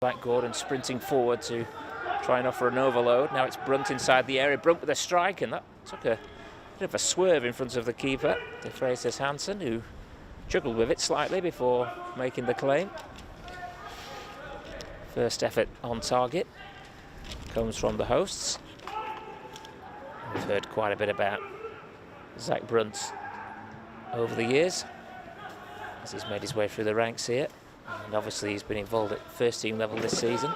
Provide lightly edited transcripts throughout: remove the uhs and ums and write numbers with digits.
back. Gordon sprinting forward to try and offer an overload. Now it's Brunt inside the area. Brunt with a strike, and that took a bit of a swerve in front of the keeper, De Freitas Hansen, who juggled with it slightly before making the claim. First effort on target comes from the hosts. We've heard quite a bit about Zach Brunt over the years as he's made his way through the ranks here, and obviously he's been involved at first team level this season.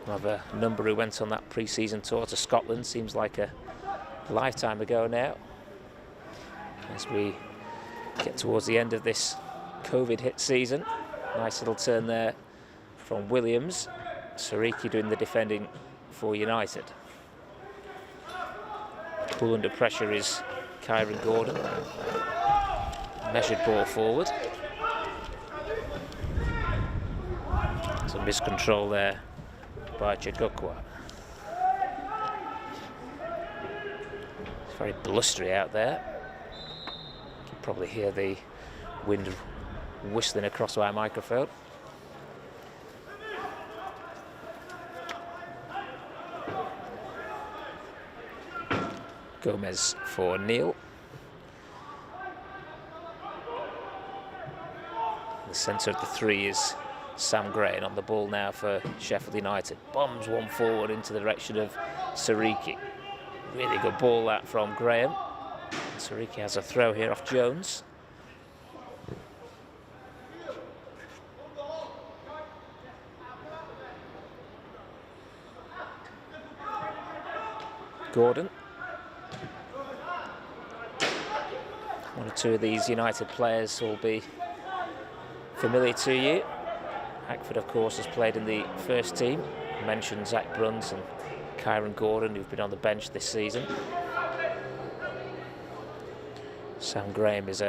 One of a number who went on that pre-season tour to Scotland, seems like a lifetime ago now. As we get towards the end of this COVID hit season, nice little turn there from Williams. Sariki doing the defending for United. Pull under pressure is Kyron Gordon. Measured ball forward. Some miscontrol there by Chigukwa. It's very blustery out there. You can probably hear the wind whistling across my microphone. Gomez for Neil. The centre of the three is Sam Gray, and on the ball now for Sheffield United. Bombs one forward into the direction of Sariki. Really good ball that from Graham. Sariki has a throw here off Jones. Gordon. One or two of these United players will be familiar to you. Hackford, of course, has played in the first team. I mentioned Zach Brunt and Kyron Gordon, who've been on the bench this season. Sam Graham is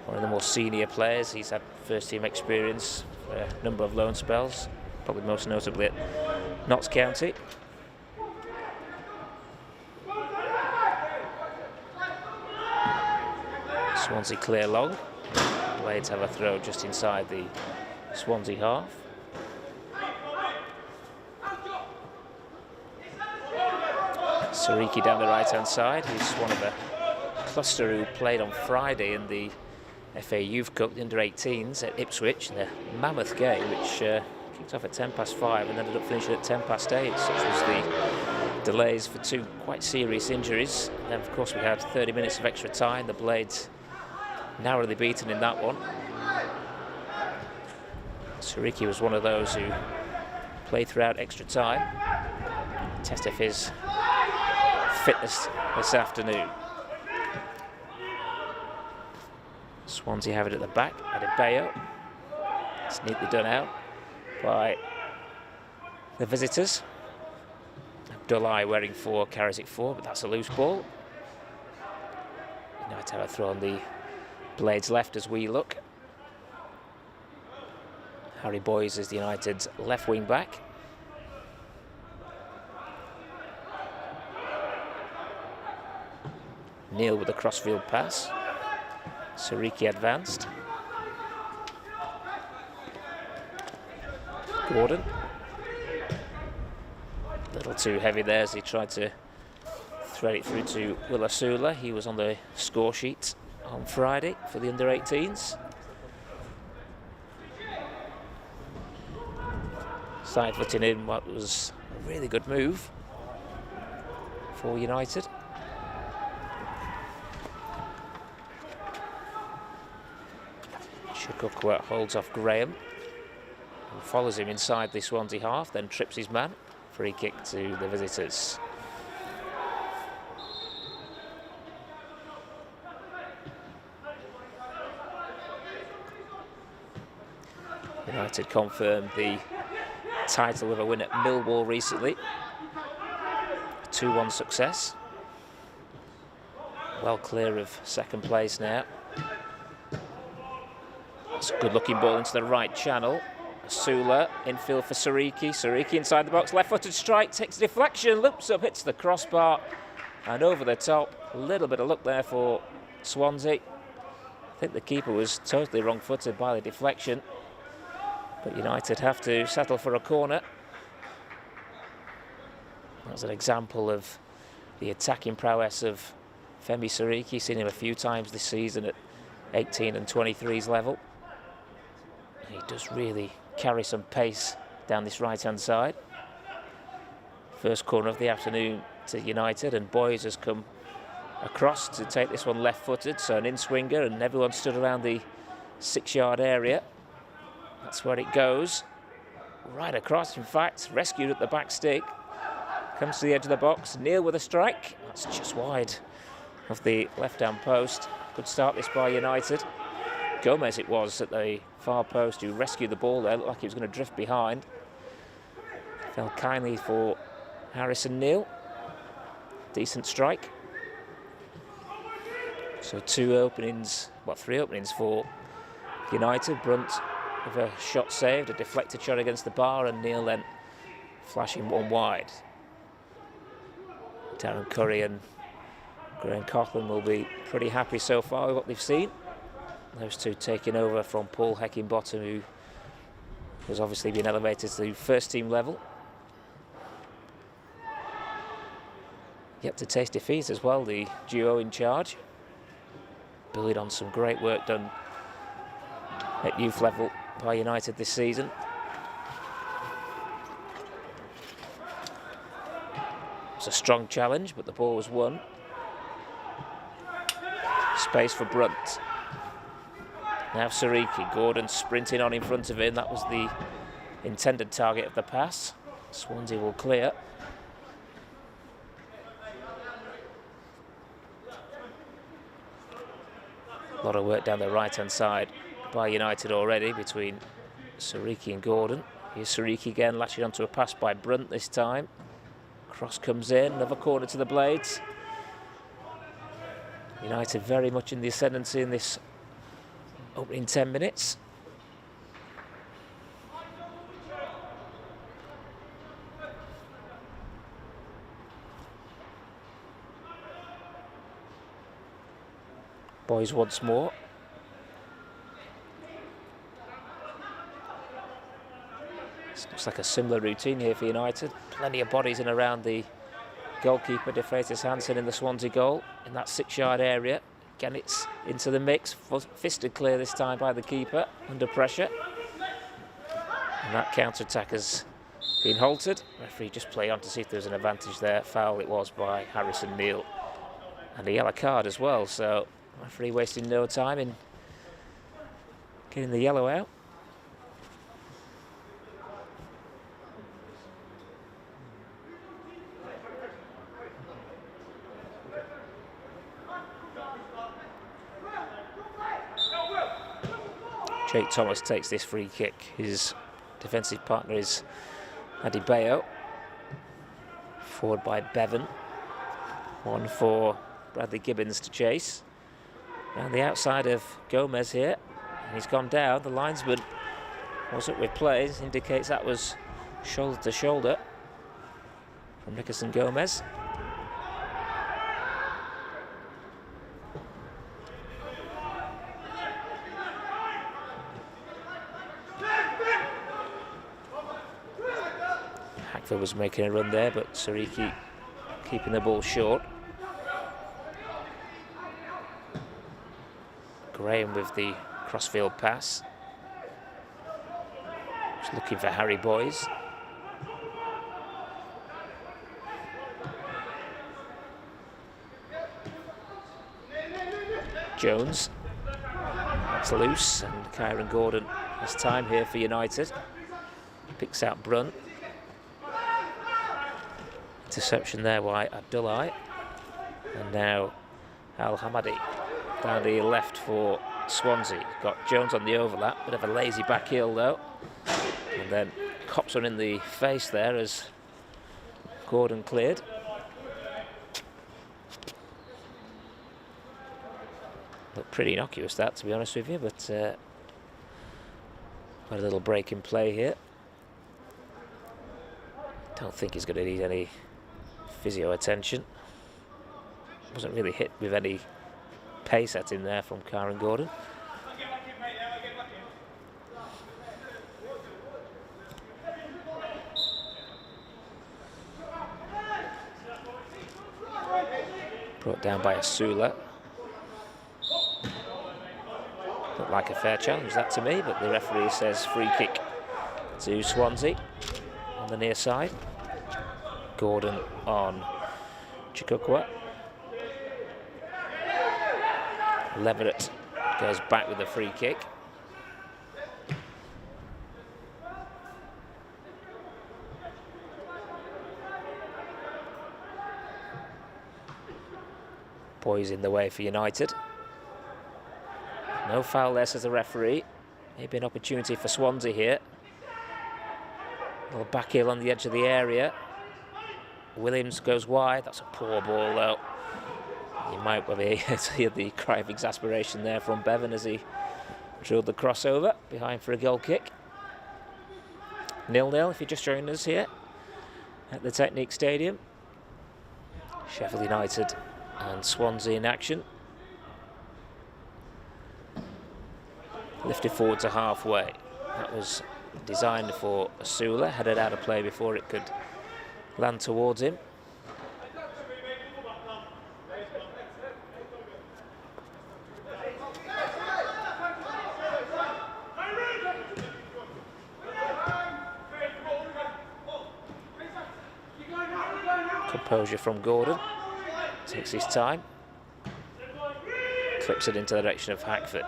one of the more senior players. He's had first team experience for a number of loan spells, probably most notably at Notts County. Swansea clear long. Blades have a throw just inside the Swansea half. Sariki down the right-hand side, who's one of a cluster who played on Friday in the FA Youth Cup, the under-18s at Ipswich, in a mammoth game which kicked off at 5:10 and ended up finishing at 8:10. Such was the delays for two quite serious injuries. And then, of course, we had 30 minutes of extra time. The Blades narrowly beaten in that one. Sariki was one of those who played throughout extra time. Test of his fitness this afternoon. Swansea have it at the back. Adebayo. It's neatly done out by the visitors. Abdullahi wearing 4, carries it forward, but that's a loose ball. United have a throw on the Blades left as we look. Harry Boyes is the United's left wing back. Neil with a crossfield pass. Sariki advanced. Gordon. A little too heavy there as he tried to thread it through to Willasula. He was on the score sheet on Friday for the under-18s. Side footing in what was a really good move for United. Chigukwa holds off Graham, who follows him inside the Swansea half, then trips his man. Free kick to the visitors. United confirmed the title with a win at Millwall recently. A 2-1 success. Well clear of second place now. It's a good looking ball into the right channel. Sula, infield for Sariki. Sariki inside the box, left-footed strike, takes a deflection, loops up, hits the crossbar, and over the top. A little bit of luck there for Swansea. I think the keeper was totally wrong-footed by the deflection. But United have to settle for a corner. That's an example of the attacking prowess of Femi Siriki. Seen him a few times this season at 18 and 23's level. He does really carry some pace down this right-hand side. First corner of the afternoon to United, and Boys has come across to take this one left-footed, so an in-swinger, and everyone stood around the 6-yard area. That's where it goes. Right across, in fact, rescued at the back stick. Comes to the edge of the box, Neil with a strike. That's just wide of the left-hand post. Good start this by United. Gomez it was at the far post who rescued the ball there. Looked like he was going to drift behind. Fell kindly for Harrison Neal. Decent strike. So three openings for United. Brunt with a shot saved, a deflected shot against the bar, and Neal then flashing one wide. Darren Curry and Graham Coughlin will be pretty happy so far with what they've seen. Those two taking over from Paul Heckingbottom, who has obviously been elevated to first team level. Yet to taste defeat as well, the duo in charge. Building on some great work done at youth level by United this season. It's a strong challenge, but the ball was won. Space for Brunt. Now Siriki, Gordon sprinting on in front of him. That was the intended target of the pass. Swansea will clear. A lot of work down the right-hand side by United already between Siriki and Gordon. Here's Siriki again, latching onto a pass by Brunt this time. Cross comes in, another corner to the Blades. United very much in the ascendancy in this opening 10 minutes. Boys once more. This looks like a similar routine here for United. Plenty of bodies in around the goalkeeper, De Freitas Hansen, in the Swansea goal, in that 6-yard area. Again, it's into the mix, fisted clear this time by the keeper, under pressure. And that counter-attack has been halted. Referee just play on to see if there was an advantage there. Foul it was by Harrison Neal. And a yellow card as well, so referee wasting no time in getting the yellow out. Jake Thomas takes this free kick. His defensive partner is Adebayo. Forward by Bevan. One for Bradley Gibbons to chase. Around the outside of Gomez here. And he's gone down. The linesman wasn't with play. Indicates that was shoulder to shoulder from Nickerson Gomez. Hackford was making a run there, but Siriki keeping the ball short. Graham with the crossfield pass. Just looking for Harry Boys. Jones. That's loose, and Kyron Gordon has time here for United. Picks out Brunt. Interception there by Abdullahi. And now Al Hamadi down the left for Swansea. Got Jones on the overlap, bit of a lazy back heel though. And then cops one in the face there as Gordon cleared. Looked pretty innocuous that, to be honest with you, but quite a little break in play here. Don't think he's going to need any physio attention. Wasn't really hit with any pace at him there from Kyron Gordon. Brought down by Asula. Looked like a fair challenge, that to me, but the referee says free kick to Swansea on the near side. Gordon on Chikukwa. Leverett goes back with a free kick. Boys in the way for United. No foul there, says the referee. Maybe an opportunity for Swansea here. A little back heel on the edge of the area. Williams goes wide. That's a poor ball, though. You might hear the cry of exasperation there from Bevan as he drilled the crossover behind for a goal kick. 0-0 if you're just joining us here at the Technique Stadium. Sheffield United and Swansea in action. Lifted forward to halfway. That was designed for Asula, headed out of play before it could land towards him. Composure from Gordon. Takes his time. Clips it into the direction of Hackford.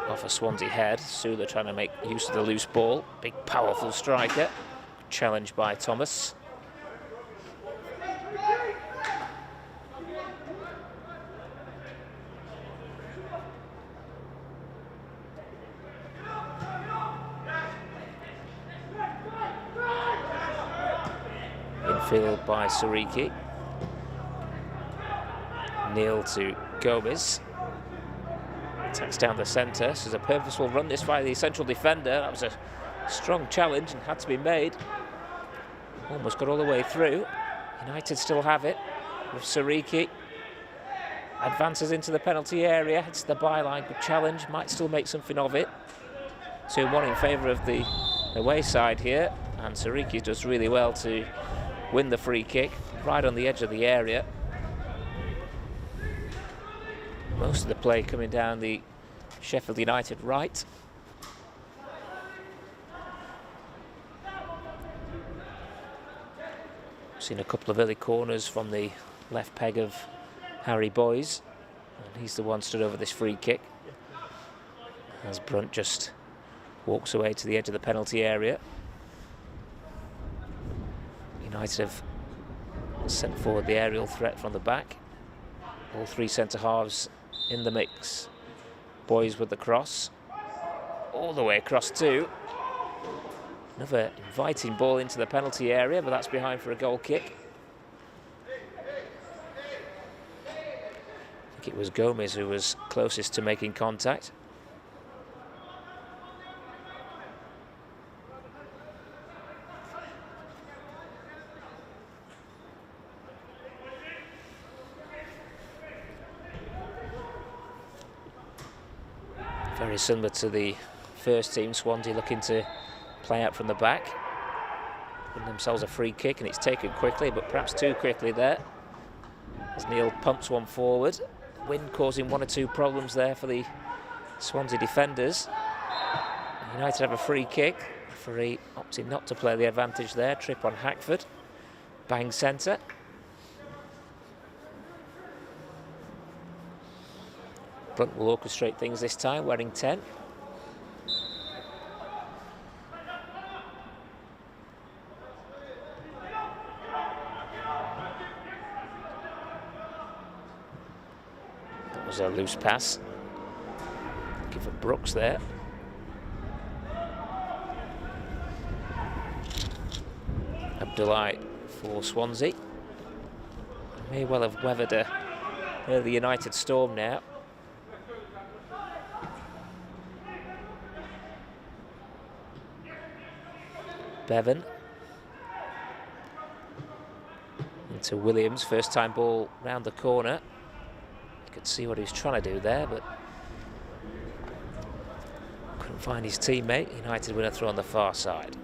Off a Swansea head. Sula trying to make use of the loose ball. Big, powerful striker. Challenged by Thomas. Infield by Sariki. Neil to Gomez. Attacks down the centre. This is a purposeful run this by the central defender. That was a strong challenge and had to be made. Almost got all the way through. United still have it with Sariki. Advances into the penalty area. Hits the byline. Good challenge. Might still make something of it. 2-1 in favour of the away side here. And Sariki does really well to win the free kick. Right on the edge of the area. Most of the play coming down the Sheffield United right. Seen a couple of early corners from the left peg of Harry Boys. And he's the one stood over this free kick. As Brunt just walks away to the edge of the penalty area. United have sent forward the aerial threat from the back. All three centre-halves in the mix. Boys with the cross. All the way across too. Another inviting ball into the penalty area, but that's behind for a goal kick. I think it was Gomez who was closest to making contact. Very similar to the first team, Swansea looking to play out from the back. Giving themselves a free kick, and it's taken quickly, but perhaps too quickly there. As Neil pumps one forward. Wind causing one or two problems there for the Swansea defenders. United have a free kick. Referee opting not to play the advantage there. Trip on Hackford. Bang centre. Brunt will orchestrate things this time, wearing 10. That was a loose pass. Give for Brooks there. Abdullahi for Swansea. May well have weathered a early United storm now. Bevan into Williams, first time ball round the corner. You could see what he was trying to do there, but couldn't find his teammate. United winner throw on the far side.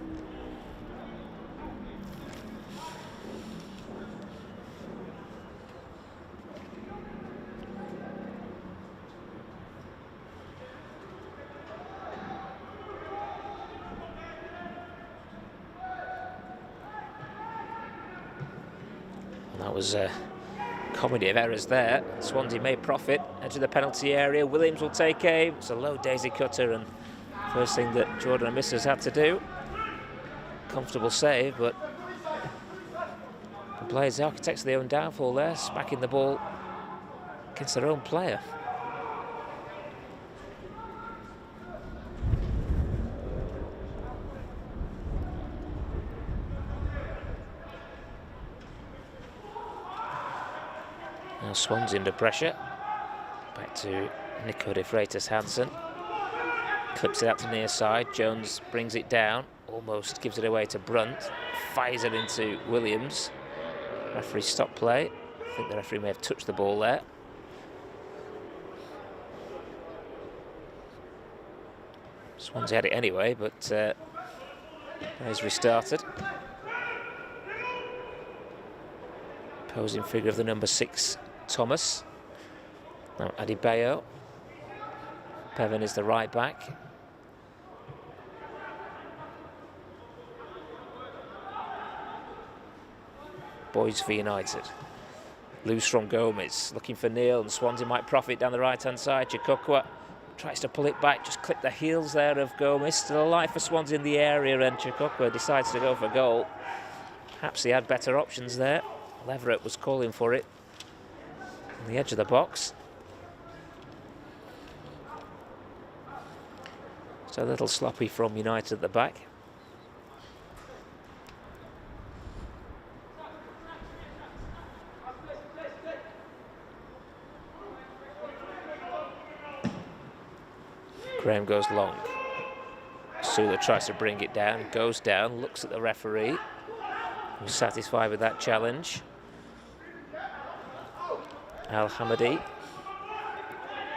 That was a comedy of errors there. Swansea may profit. Edge of the penalty area. Williams will take aim. It's a low daisy cutter, and first thing that Jordan Amissa's had to do. Comfortable save, but the players, the architects of their own downfall there, smacking the ball against their own player. Now Swansea under pressure. Back to Nico de Freitas Hansen. Clips it out to near side. Jones brings it down. Almost gives it away to Brunt. Fires it into Williams. Referee stopped play. I think the referee may have touched the ball there. Swansea had it anyway, but he's restarted. Posing figure of the number 6, Thomas. Now Adebayo. Bevan is the right back. Boys for United. Loose from Gomez, looking for Neil, and Swansea might profit down the right-hand side. Chikokwa tries to pull it back, just clip the heels there of Gomez. Still alive for Swansea in the area, and Chikokwa decides to go for goal. Perhaps he had better options there. Leverett was calling for it on the edge of the box. So a little sloppy from United at the back. Graham goes long. Sula tries to bring it down, goes down, looks at the referee, who's satisfied with that challenge. Al Hamadi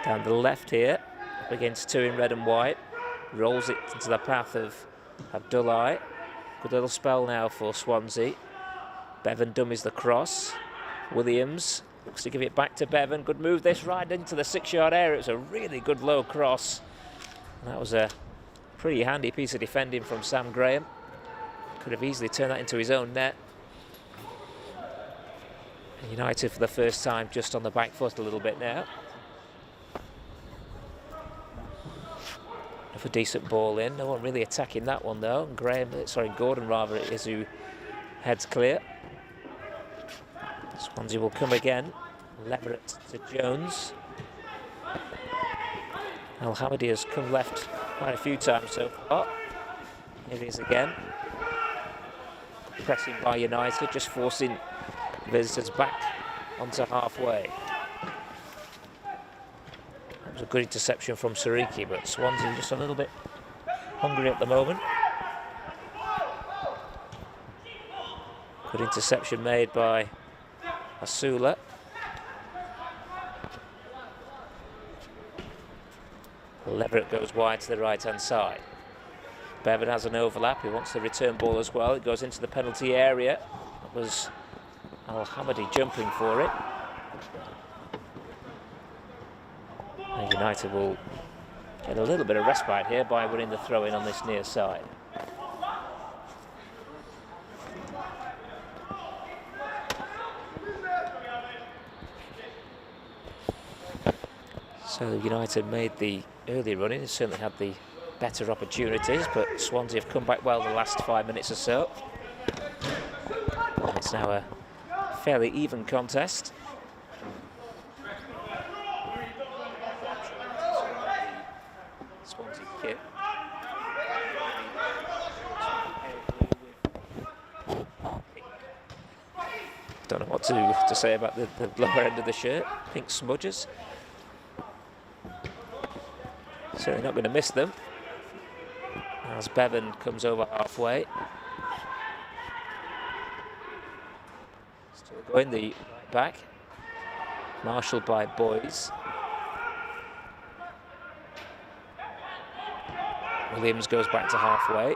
down the left here, up against 2 in red and white, rolls it into the path of Abdullahi. Good little spell now for Swansea. Bevan dummies the cross. Williams looks to give it back to Bevan. Good move this, right into the 6-yard area. It was a really good low cross. And that was a pretty handy piece of defending from Sam Graham. Could have easily turned that into his own net. United for the first time just on the back foot a little bit now. A decent ball in. No one really attacking that one though. And Gordon rather it is who heads clear. Swansea will come again. Leverett to Jones. Al Hamadi has come left quite a few times so far. Here he is again. Pressing by United, just forcing visitors back onto halfway. That was a good interception from Sariki, but Swansea just a little bit hungry at the moment. Good interception made by Asula. Leverett goes wide to the right-hand side. Bevan has an overlap. He wants the return ball as well. It goes into the penalty area. That was Al Hamadi jumping for it. And United will get a little bit of respite here by winning the throw-in on this near side. So United made the early running. It certainly had the better opportunities, but Swansea have come back well the last 5 minutes or so. It's now a fairly even contest. Swansea kit. Don't know what to say about the lower end of the shirt. Pink smudges. Certainly not going to miss them. As Bevan comes over halfway. Still going the right back. Marshalled by Boys. Williams goes back to halfway.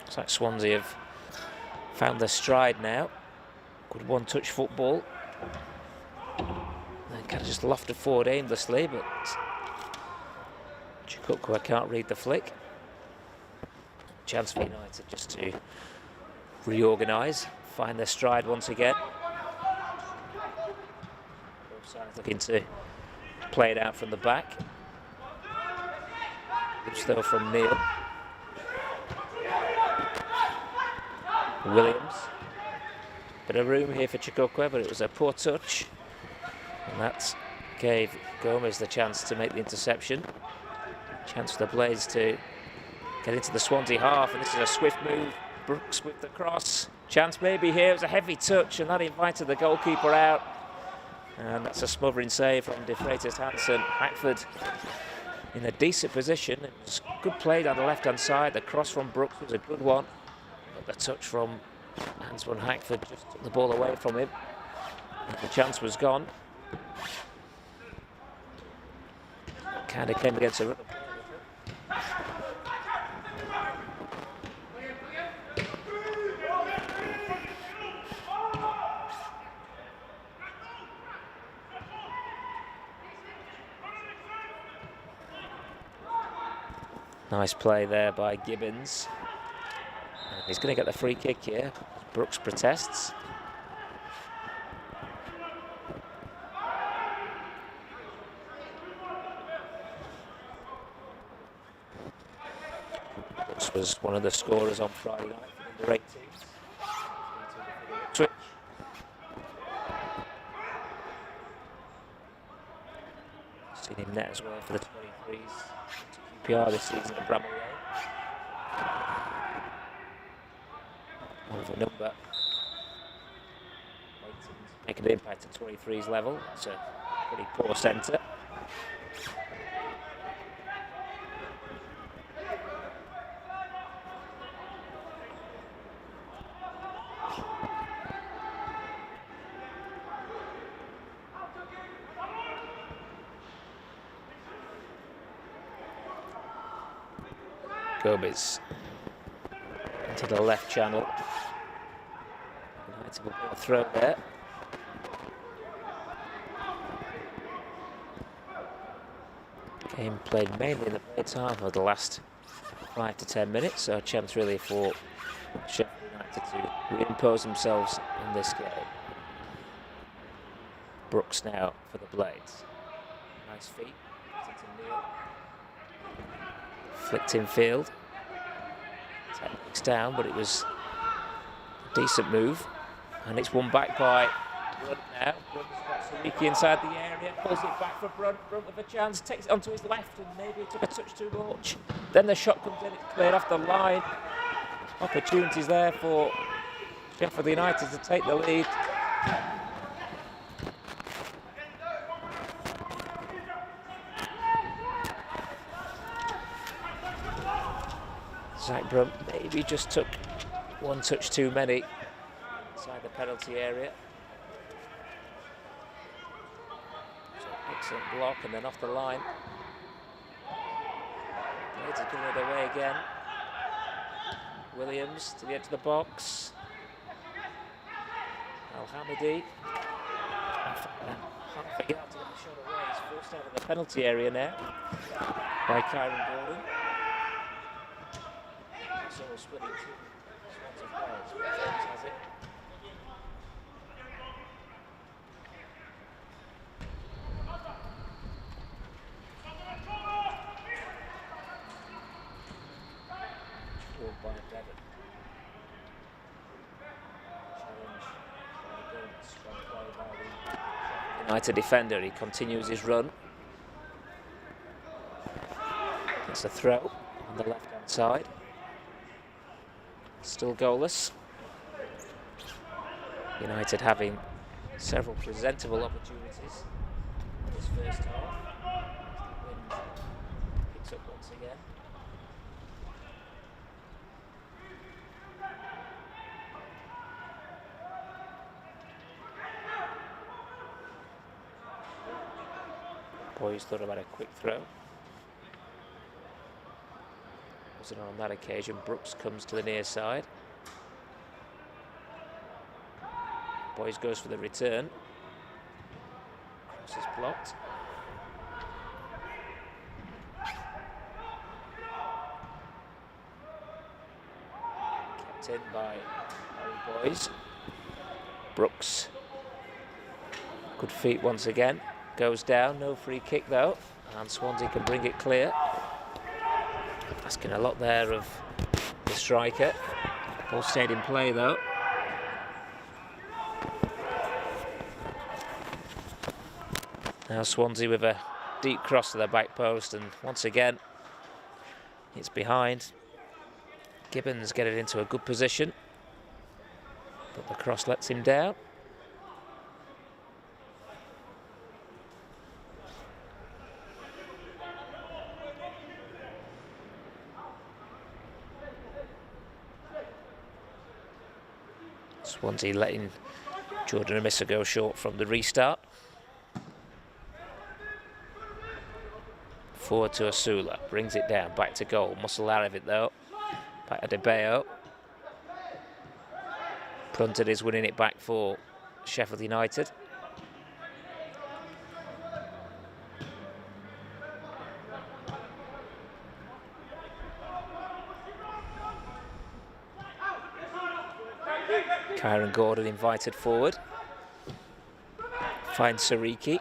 Looks like Swansea have found their stride now. Good one-touch football. Kind of just lofted forward aimlessly, but Chikokwa can't read the flick. Chance for United just to reorganise, find their stride once again. Both sides looking to play it out from the back. Loose though from Neil. Williams. Bit of room here for Chikokwe, but it was a poor touch. And that gave Gomez the chance to make the interception. Chance for the Blades to get into the Swansea half, and this is a swift move. Brooks with the cross. Chance maybe here. It was a heavy touch, and that invited the goalkeeper out. And that's a smothering save from De Freitas Hansen. Hackford in a decent position. It was good play down the left-hand side. The cross from Brooks was a good one. But the touch from Hans-Van Hackford just took the ball away from him. And the chance was gone. Kind of came against a run. Nice play there by Gibbons. And he's going to get the free kick here. Brooks protests. Brooks was one of the scorers on Friday night for the under 18s. Switch. Seen him net as well for the 23s. QPR this season at Bramall Lane. Over number. Making an impact at 23's level. That's a pretty poor centre. Gomez into the left channel. United will get a throw there. Game played mainly in the Blades half of the last 5 to 10 minutes, so a chance really for Sheffield United to reimpose themselves in this game. Brooks now for the Blades. Nice feet. Flicked in field. Techniques down, but it was a decent move. And it's won back by Brunt now. Brunt's got Sariki inside the area, pulls it back for Brunt. Brunt with a chance, takes it onto his left, and maybe it took a touch too much. Then the shot comes in, it's cleared off the line. Opportunities there for Sheffield United to take the lead. Zach Brunt maybe just took one touch too many inside the penalty area. So excellent block and then off the line. Blades are giving it away again. Williams to the edge of the box. Al-Hamidi. Half a yard to get the shot away. He's forced out of the penalty area now by Kyron Gordon. So splitting two Swansea players. James has it. Ball by Devon. Challenge by Gomez. Strong play by the United defender. He continues his run. It's a throw on the left-hand side. Still goalless. United having several presentable opportunities in this first half. Wind picks up once again. Boys thought about a quick throw. Wasn't on that occasion. Brooks comes to the near side. Boys goes for the return. Cross is blocked. Tucked in by Harry Boys. Brooks. Good feet once again. Goes down, no free kick though. And Swansea can bring it clear. Asking a lot there of the striker. Ball stayed in play though. Now Swansea with a deep cross to their back post, and once again it's behind. Gibbons get it into a good position, but the cross lets him down. Swansea letting Jordan Amissa go short from the restart. Forward to Asula, brings it down, back to goal. Muscle out of it though. Back to De Beo. Prunted is winning it back for Sheffield United. Kyron Gordon invited forward. Finds Sariki.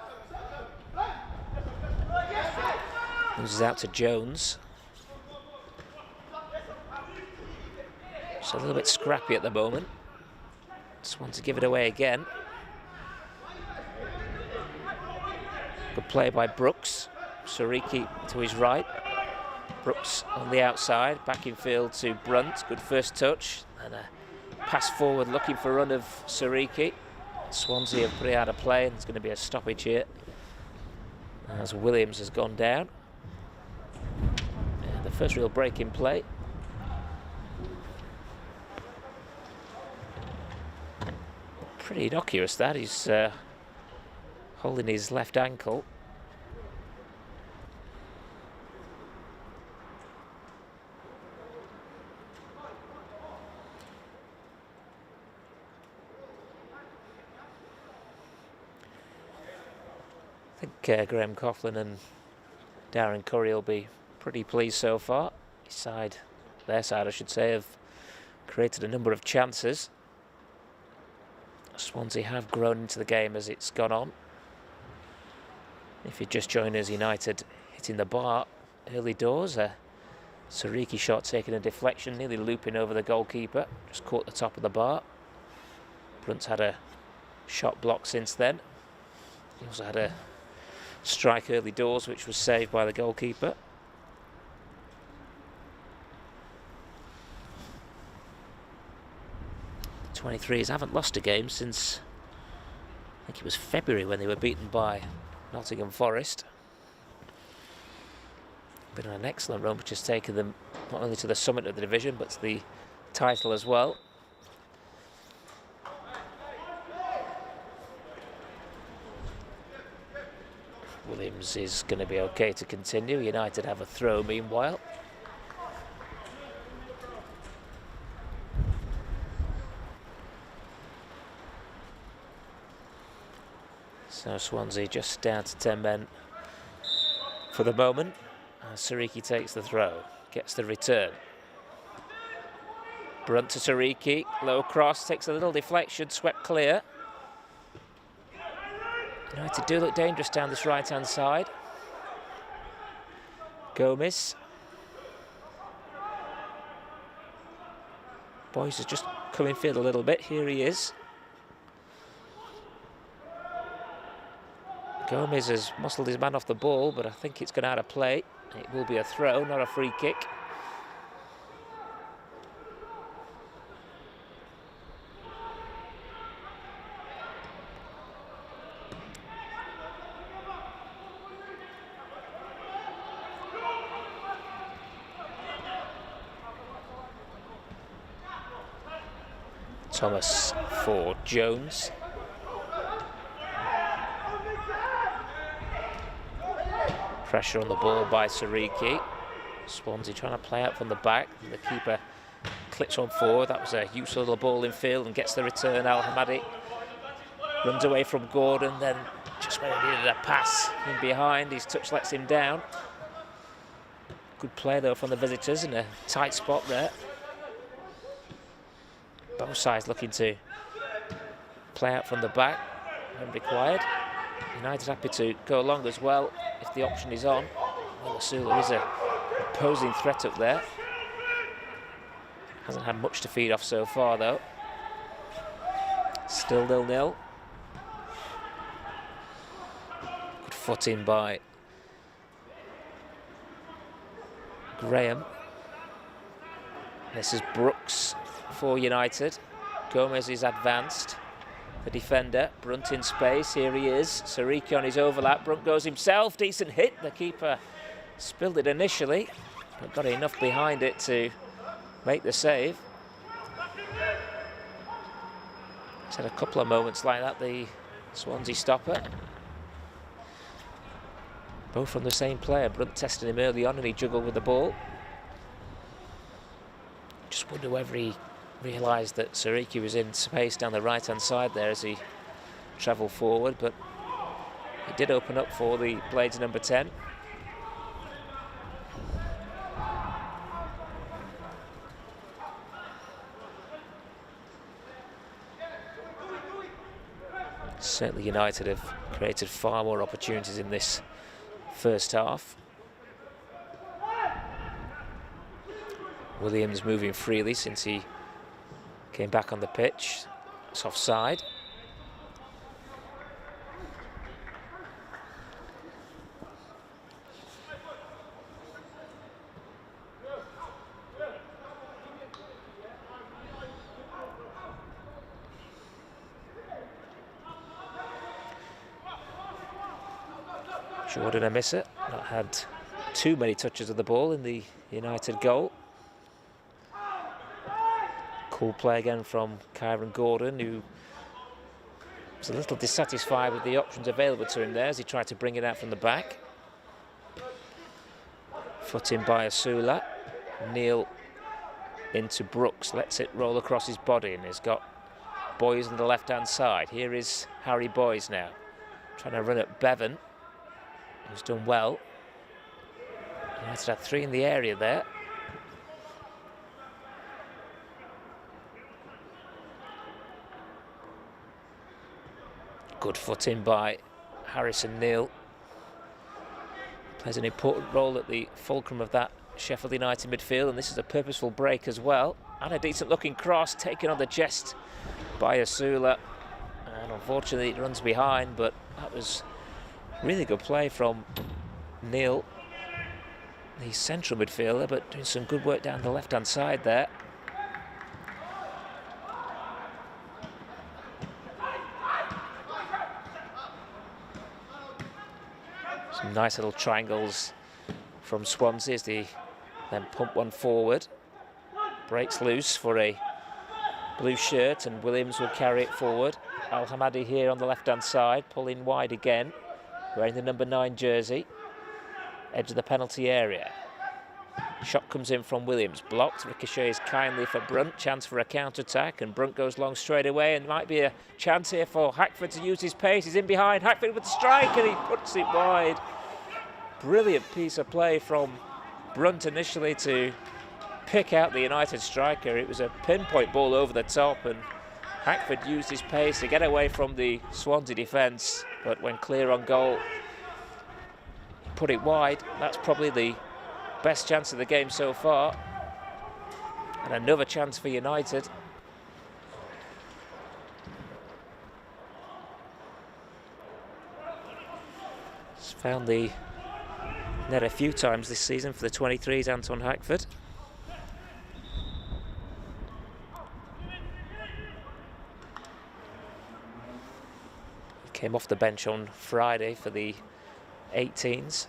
Loses out to Jones. It's a little bit scrappy at the moment. Just want to give it away again. Good play by Brooks. Sariki to his right. Brooks on the outside. Back in field to Brunt. Good first touch. And a pass forward looking for a run of Sariki. Swansea have put it out of play, and there's going to be a stoppage here as Williams has gone down. And the first real break in play. Pretty innocuous that. He's holding his left ankle. I think Graham Coughlin and Darren Curry will be pretty pleased so far. Their side I should say, have created a number of chances. Swansea have grown into the game as it's gone on. If you just join us, United hitting the bar early doors. A Sariki shot taking a deflection, nearly looping over the goalkeeper. Just caught the top of the bar. Brunt's had a shot blocked since then. He also had a strike early doors, which was saved by the goalkeeper. The 23s haven't lost a game since, I think it was February, when they were beaten by Nottingham Forest. Been on an excellent run, which has taken them not only to the summit of the division, but to the title as well. Williams is going to be okay to continue. United have a throw meanwhile. So Swansea just down to 10 men for the moment. Sariki takes the throw, gets the return. Brunt to Sariki, low cross, takes a little deflection, swept clear. United do look dangerous down this right-hand side. Gomez. Boyce has just come in field a little bit. Here he is. Gomez has muscled his man off the ball, but I think it's gone out of play. It will be a throw, not a free kick. Thomas for Jones. Pressure on the ball by Sariki. Swansea trying to play out from the back. And the keeper clips on forward. That was a useful little ball in field and gets the return. Al Hamadi runs away from Gordon, then just when he needed a pass in behind, his touch lets him down. Good play though from the visitors in a tight spot there. Both sides looking to play out from the back when required. United happy to go long as well if the option is on. Well, Asula is a opposing threat up there. Hasn't had much to feed off so far though. Still 0-0. Good foot in by Graham. This is Brooks for United. Gomez is advanced. The defender, Brunt in space, here he is. Sariki on his overlap, Brunt goes himself, decent hit. The keeper spilled it initially, but got enough behind it to make the save. He's had a couple of moments like that, the Swansea stopper. Both from the same player. Brunt tested him early on and he juggled with the ball. Just wonder whether he realised that Sariki was in space down the right-hand side there as he travelled forward, but it did open up for the Blades number 10. Certainly United have created far more opportunities in this first half. Williams moving freely since he came back on the pitch. It's offside. Jordan a miss it. Not had too many touches of the ball in the United goal. Cool play again from Kyron Gordon, who was a little dissatisfied with the options available to him there as he tried to bring it out from the back. Foot in by Asula. Neil into Brooks, lets it roll across his body and has got Boys on the left-hand side. Here is Harry Boys now, trying to run at Bevan, who's done well. United had 3 in the area there. Good foot in by Harrison Neal. Plays an important role at the fulcrum of that Sheffield United midfield, and this is a purposeful break as well. And a decent looking cross taken on the chest by Asula. And unfortunately it runs behind, but that was really good play from Neil, the central midfielder, but doing some good work down the left-hand side there. Some nice little triangles from Swansea as they then pump one forward. Breaks loose for a blue shirt and Williams will carry it forward. Al Hamadi here on the left-hand side, pulling wide again, wearing the number 9 jersey. Edge of the penalty area. Shot comes in from Williams, blocked, ricochets kindly for Brunt, chance for a counter-attack, and Brunt goes long straight away, and might be a chance here for Hackford to use his pace. He's in behind, Hackford with the strike, and he puts it wide. Brilliant piece of play from Brunt initially to pick out the United striker. It was a pinpoint ball over the top, and Hackford used his pace to get away from the Swansea defence, but when clear on goal, he put it wide. That's probably the best chance of the game so far, and another chance for United. He's found the net a few times this season for the 23s, Anton Hackford. He came off the bench on Friday for the 18s.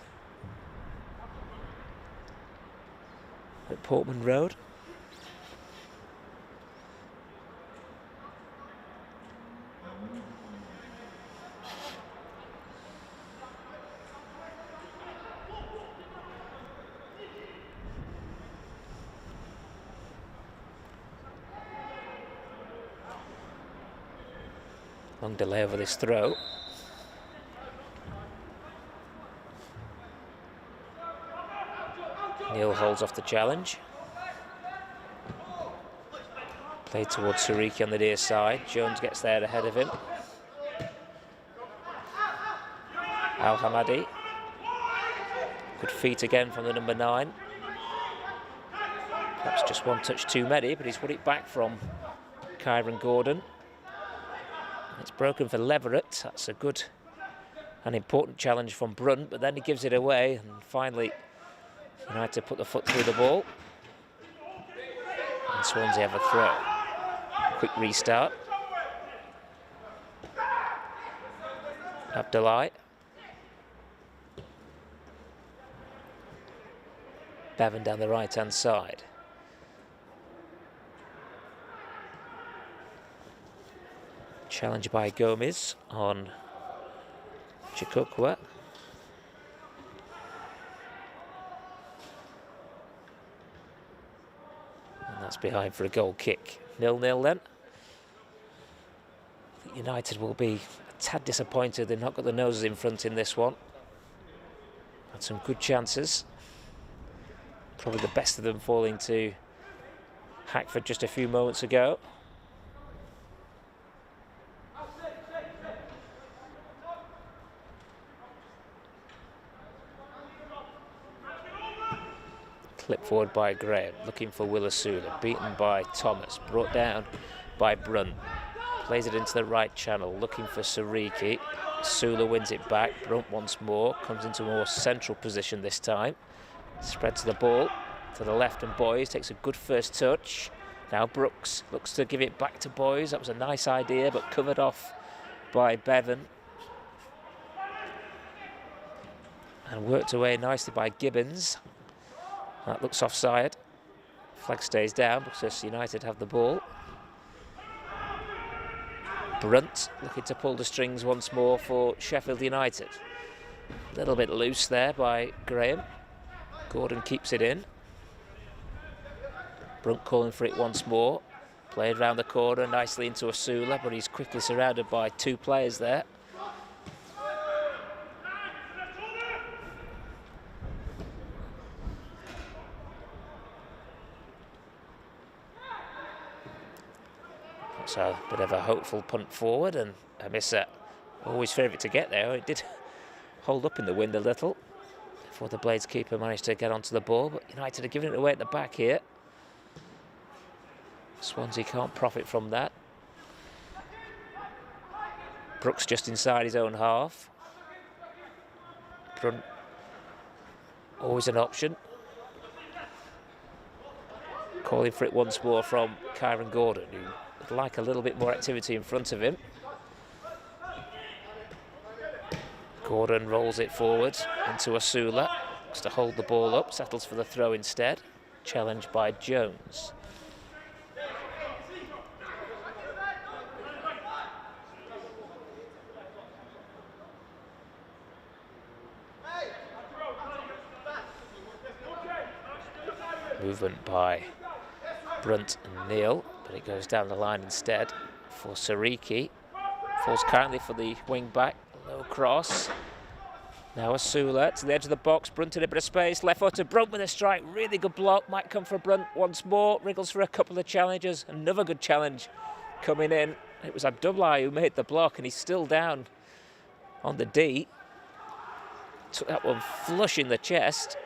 At Portman Road. Long delay over this throw. Neil holds off the challenge. Played towards Sariki on the near side. Jones gets there ahead of him. Al-Hamadi. Good feet again from the number 9. Perhaps just one touch too many, but he's put it back from Kyron Gordon. It's broken for Leverett. That's a good and important challenge from Brunt, but then he gives it away, and finally United put the foot through the ball. And Swansea have a throw. Quick restart. Abdullahi. Bevan down the right-hand side. Challenge by Gomez on Chikukwa. And that's behind for a goal kick. 0-0 then. I think United will be a tad disappointed they've not got the noses in front in this one. Had some good chances. Probably the best of them falling to Hackford just a few moments ago. Clipped forward by Graham, looking for Willasula, beaten by Thomas, brought down by Brunt. Plays it into the right channel, looking for Sariki. Sula wins it back, Brunt once more, comes into a more central position this time. Spreads the ball to the left, and Boys takes a good first touch. Now Brooks looks to give it back to Boys. That was a nice idea, but covered off by Bevan. And worked away nicely by Gibbons. That looks offside. Flag stays down because United have the ball. Brunt looking to pull the strings once more for Sheffield United. A little bit loose there by Graham. Gordon keeps it in. Brunt calling for it once more. Played round the corner nicely into Asula, but he's quickly surrounded by 2 players there. So a bit of a hopeful punt forward, and Hamissa always favourite to get there. It did hold up in the wind a little before the Blades keeper managed to get onto the ball, but United are giving it away at the back here. Swansea can't profit from that. Brooks just inside his own half. Brunt always an option. Calling for it once more from Kyron Gordon, who would like a little bit more activity in front of him. Gordon rolls it forward into Asula. Looks to hold the ball up, settles for the throw instead. Challenged by Jones. Movement by Brunt and Neal, but it goes down the line instead for Sariki. Falls kindly for the wing back, low cross. Now Asula to the edge of the box, Brunt in a bit of space, left footer, Brunt with a strike, really good block, might come for Brunt once more, wriggles for a couple of challenges, another good challenge coming in. It was Abdullahi who made the block, and he's still down on the D. Took that one flush in the chest.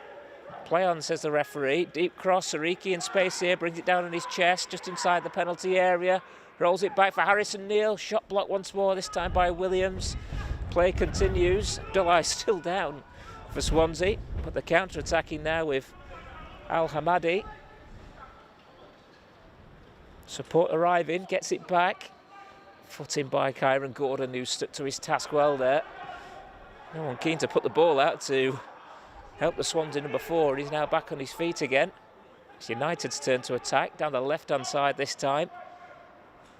Play on, says the referee. Deep cross, Sariki in space here, brings it down on his chest, just inside the penalty area. Rolls it back for Harrison Neal. Shot blocked once more, this time by Williams. Play continues. Abdullahi still down for Swansea, but they're counter-attacking now with Al-Hamadi. Support arriving, gets it back. Foot in by Kyron Gordon, who stuck to his task well there. No one keen to put the ball out to help the Swans in number 4. He's now back on his feet again. It's United's turn to attack, down the left-hand side this time.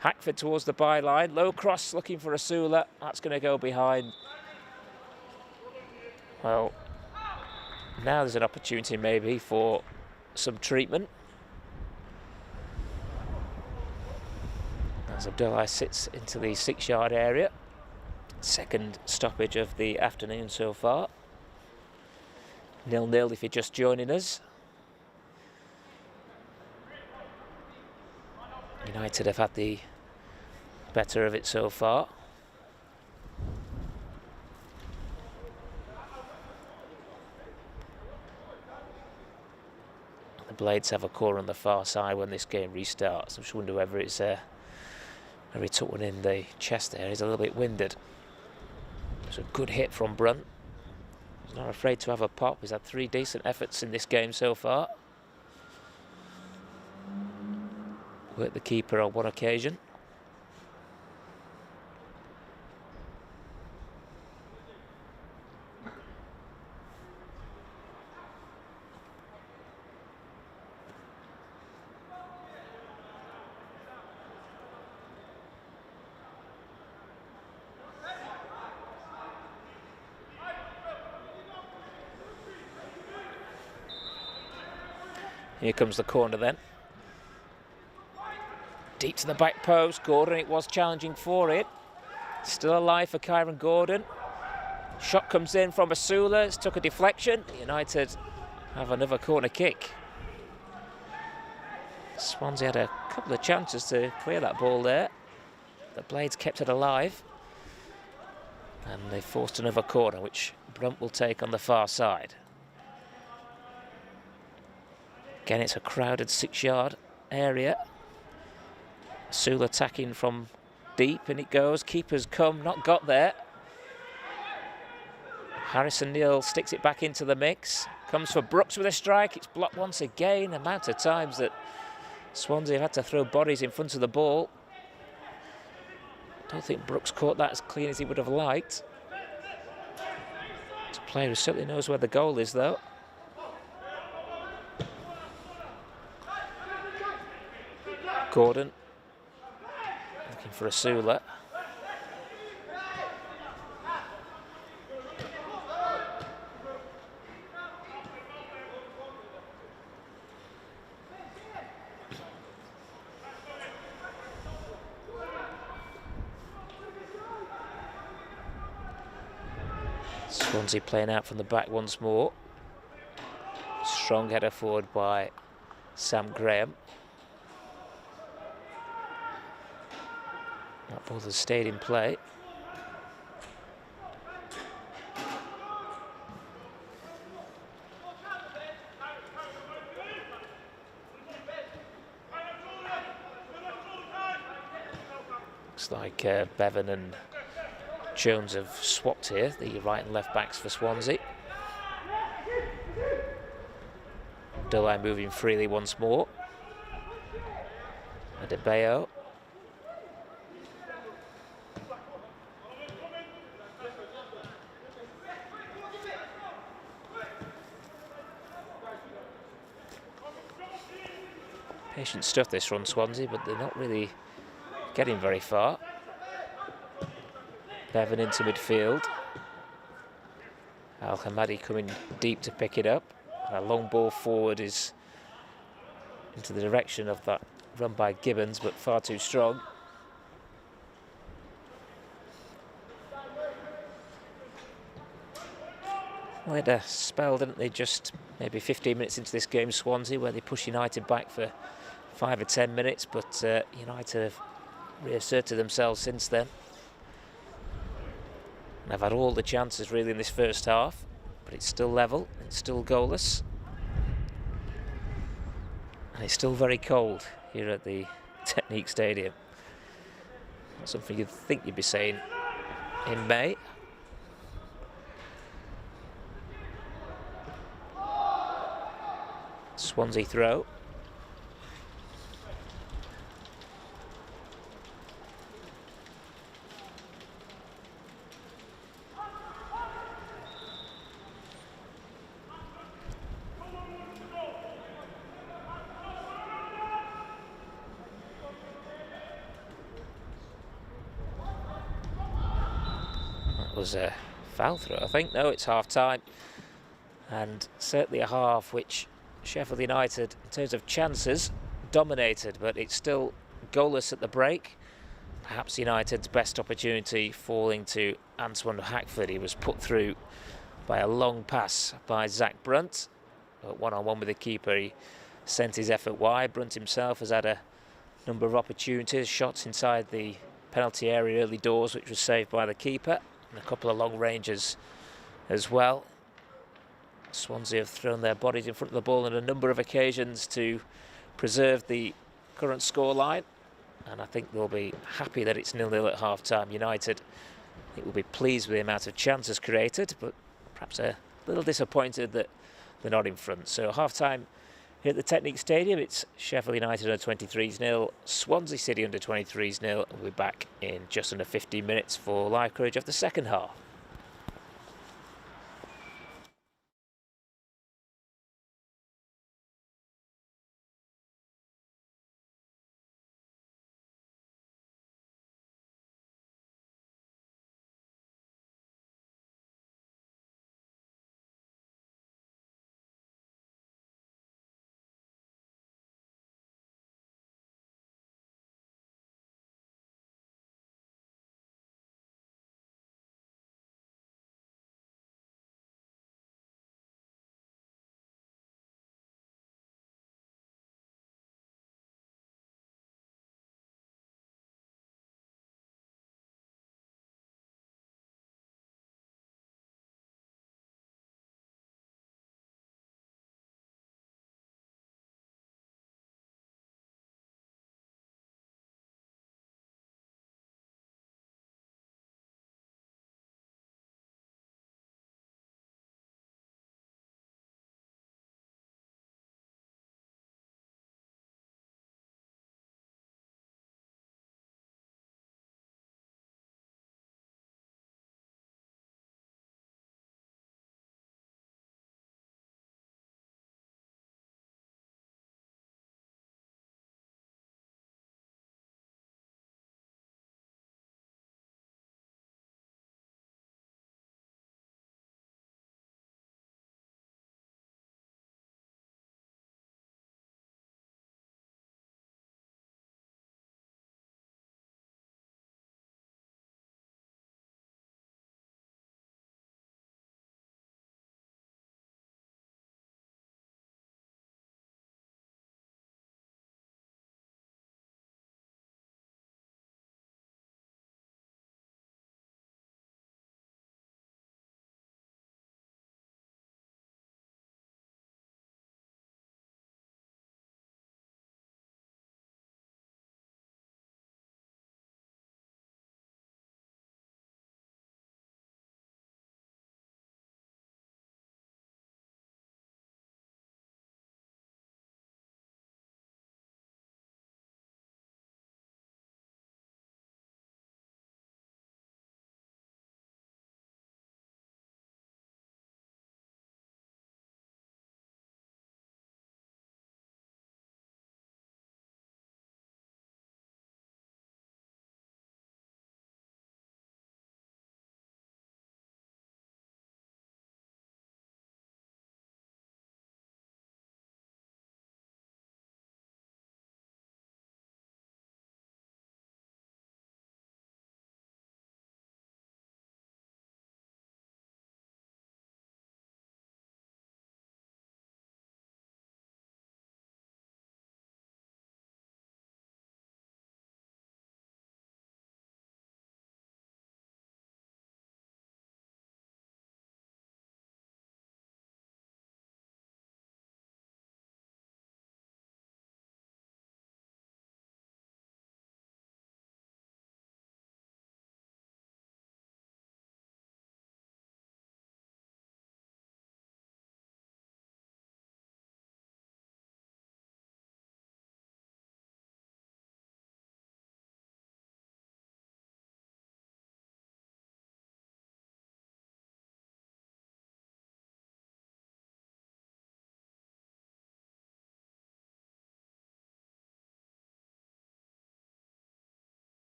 Hackford towards the byline. Low cross looking for Asula. That's going to go behind. Well, now there's an opportunity maybe for some treatment. As Abdullahi sits into the 6-yard area. Second stoppage of the afternoon so far. 0-0 if you're just joining us. United have had the better of it so far. The Blades have a corner on the far side when this game restarts. I just wonder whether it's whether he took one in the chest there. He's a little bit winded. It's a good hit from Brunt. He's not afraid to have a pop. He's had 3 decent efforts in this game so far. Worked the keeper on one occasion. Here comes the corner then. Deep to the back post. Gordon, it was challenging for it. Still alive for Kyron Gordon. Shot comes in from Asula. It's took a deflection. United have another corner kick. Swansea had a couple of chances to clear that ball there. The Blades kept it alive. And they forced another corner, which Brunt will take on the far side. Again, it's a crowded 6-yard area. Sewell attacking from deep, and it goes. Keeper's come, not got there. Harrison Neal sticks it back into the mix. Comes for Brooks with a strike. It's blocked once again. The amount of times that Swansea have had to throw bodies in front of the ball. I don't think Brooks caught that as clean as he would have liked. It's a player who certainly knows where the goal is, though. Gordon looking for Asula. Swansea playing out from the back once more. Strong header forward by Sam Graham. That ball has stayed in play. Looks like Bevan and Jones have swapped here, the right and left backs for Swansea. Delay moving freely once more. Adebayo. Patient stuff this run, Swansea, but they're not really getting very far. Bevan into midfield. Al Hamadi coming deep to pick it up. A long ball forward is into the direction of that run by Gibbons, but far too strong. Well, they had a spell, didn't they, just maybe 15 minutes into this game, Swansea, where they pushed United back for 5 or 10 minutes, but United have reasserted themselves since then. And they've had all the chances really in this first half, but it's still level, it's still goalless. And it's still very cold here at the Technique Stadium. Not something you'd think you'd be saying in May. Swansea throw. That was a foul throw, I think. No, it's half time. And certainly a half which Sheffield United, in terms of chances, dominated, but it's still goalless at the break. Perhaps United's best opportunity falling to Antoine Hackford. He was put through by a long pass by Zach Brunt. But one-on-one with the keeper, he sent his effort wide. Brunt himself has had a number of opportunities, shots inside the penalty area early doors, which was saved by the keeper, and a couple of long ranges as well. Swansea have thrown their bodies in front of the ball on a number of occasions to preserve the current scoreline, and I think they'll be happy that it's 0-0 at half-time. United, I think, will be pleased with the amount of chances created, but perhaps a little disappointed that they're not in front. So half-time here at the Technique Stadium, it's Sheffield United under 23s 0, Swansea City under 23s 0. We'll be back in just under 15 minutes for live coverage of the second half.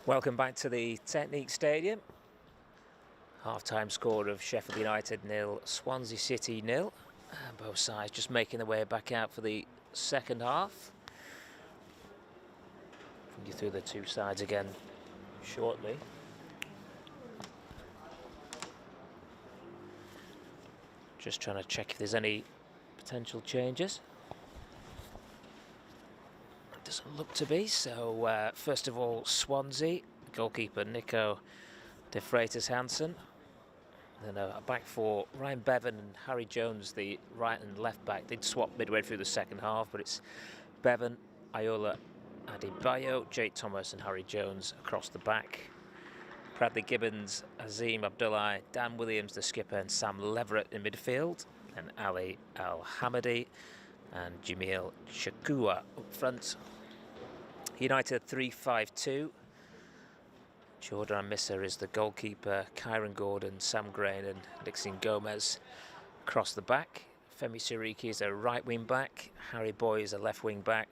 Welcome back to the Technique Stadium. Half-time score of Sheffield United 0, Swansea City 0. And both sides just making their way back out for the second half. Bring you through the two sides again shortly. Just trying to check if there's any potential changes. It doesn't look to be. So first of all, Swansea, goalkeeper Nico de Freitas Hansen. Then a back four, Ryan Bevan and Harry Jones, the right and left back, did swap midway through the second half, but it's Bevan, Ayola Adebayo, Jake Thomas and Harry Jones across the back. Bradley Gibbons, Azim Abdullah, Dan Williams, the skipper, and Sam Leverett in midfield. And Ali Al-Hamadi and Jamil Shakua up front. United 3-5-2. Jordan Misser is the goalkeeper, Kyron Gordon, Sam Grain and Nixon Gomez across the back. Femi Siriki is a right wing back, Harry Boy is a left wing back.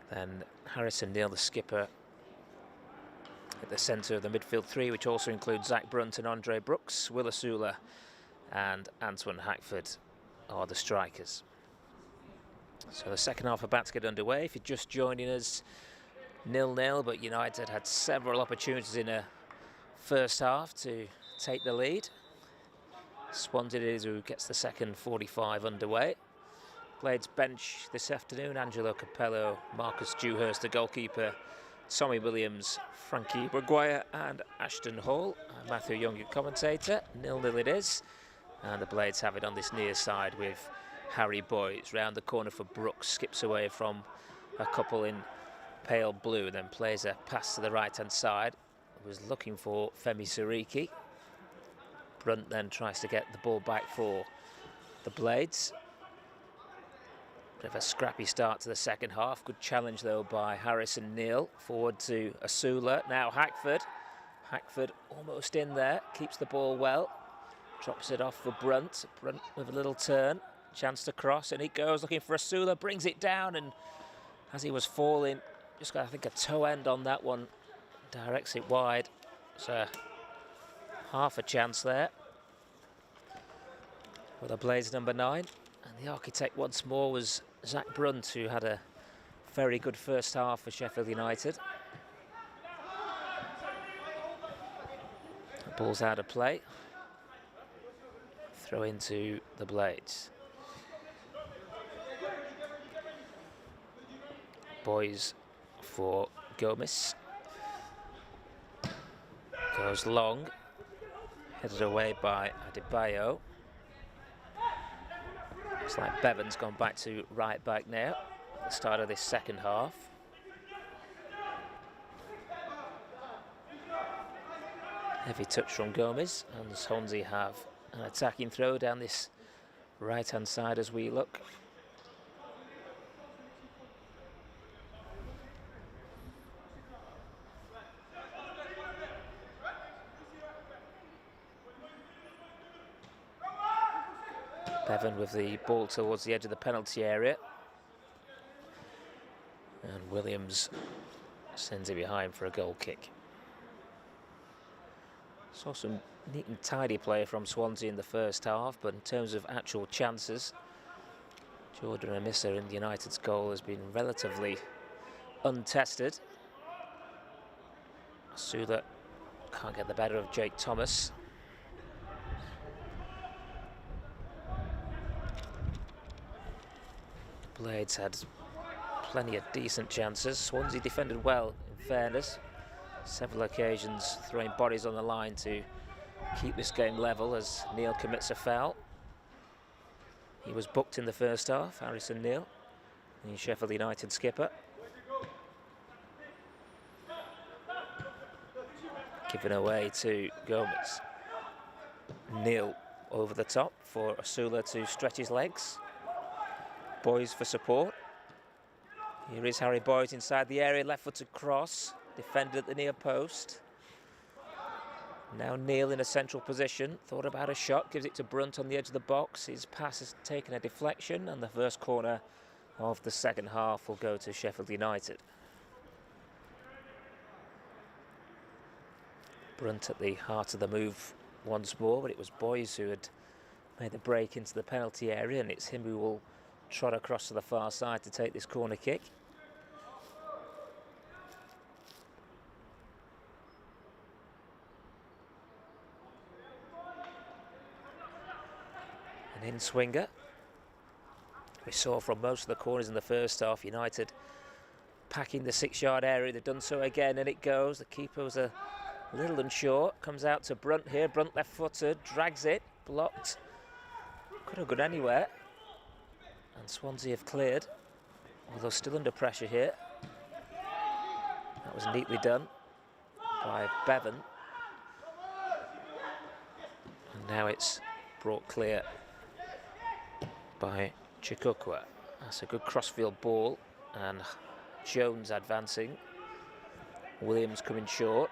Then Harrison Neal, the skipper, at the centre of the midfield three, which also includes Zach Brunt and Andre Brooks. Will Asula and Antoine Hackford are the strikers. So the second half about to get underway. If you're just joining us, 0-0, but United had several opportunities in a first half to take the lead. Swansea it is who gets the second 45 underway. Blades bench this afternoon, Angelo Capello, Marcus Dewhurst, the goalkeeper, Tommy Williams, Frankie Maguire and Ashton Hall. Matthew Young, your commentator. 0-0 it is. And the Blades have it on this near side with Harry Boy. It's round the corner for Brooks, skips away from a couple in pale blue, then plays a pass to the right-hand side. Was looking for Femi Siriki. Brunt then tries to get the ball back for the Blades. Bit of a scrappy start to the second half. Good challenge though by Harrison Neal. Forward to Asula. Now Hackford. Hackford almost in there. Keeps the ball well. Drops it off for Brunt. Brunt with a little turn. Chance to cross and he goes looking for Asula. Brings it down and as he was falling, just got I think a toe end on that one. Directs it wide. So half a chance there for the Blades number 9. And the architect once more was Zach Brunt, who had a very good first half for Sheffield United. The ball's out of play. Throw into the Blades. Boys for Gomez. Goes long. Headed away by Adebayo. It's like Bevan's gone back to right back now at the start of this second half. Heavy touch from Gomez, and Swansea have an attacking throw down this right-hand side as we look. Bevan with the ball towards the edge of the penalty area. And Williams sends it behind for a goal kick. Saw some neat and tidy play from Swansea in the first half, but in terms of actual chances, Jordan Amissa in United's goal has been relatively untested. Sula can't get the better of Jake Thomas. Blades had plenty of decent chances. Swansea defended well, in fairness. Several occasions throwing bodies on the line to keep this game level as Neal commits a foul. He was booked in the first half, Harrison Neal, the Sheffield United skipper. Given away to Gomez. Neal over the top for Asula to stretch his legs. Boys for support. Here is Harry Boyd inside the area, left-footed cross, defended at the near post. Now Neal in a central position, thought about a shot, gives it to Brunt on the edge of the box. His pass has taken a deflection and the first corner of the second half will go to Sheffield United. Brunt at the heart of the move once more, but it was Boys who had made the break into the penalty area, and it's him who will trot across to the far side to take this corner kick. An in-swinger. We saw from most of the corners in the first half, United packing the 6-yard area. They've done so again, and it goes. The keeper was a little unsure. Comes out to Brunt here. Brunt left-footed, drags it, blocked. Could have gone anywhere. And Swansea have cleared, although still under pressure here. That was neatly done by Bevan. And now it's brought clear by Chikukwa. That's a good crossfield ball, and Jones advancing. Williams coming short.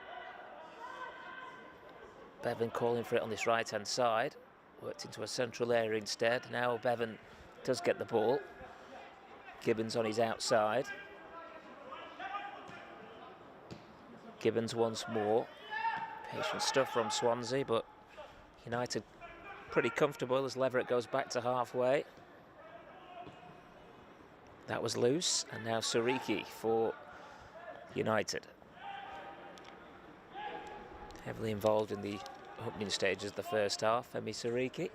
Bevan calling for it on this right-hand side. Worked into a central area instead. Now Bevan does get the ball. Gibbons on his outside. Gibbons once more. Patient stuff from Swansea, but United pretty comfortable as Leverett goes back to halfway. That was loose, and now Sariki for United. Heavily involved in the opening stages of the first half, Femi Sariki.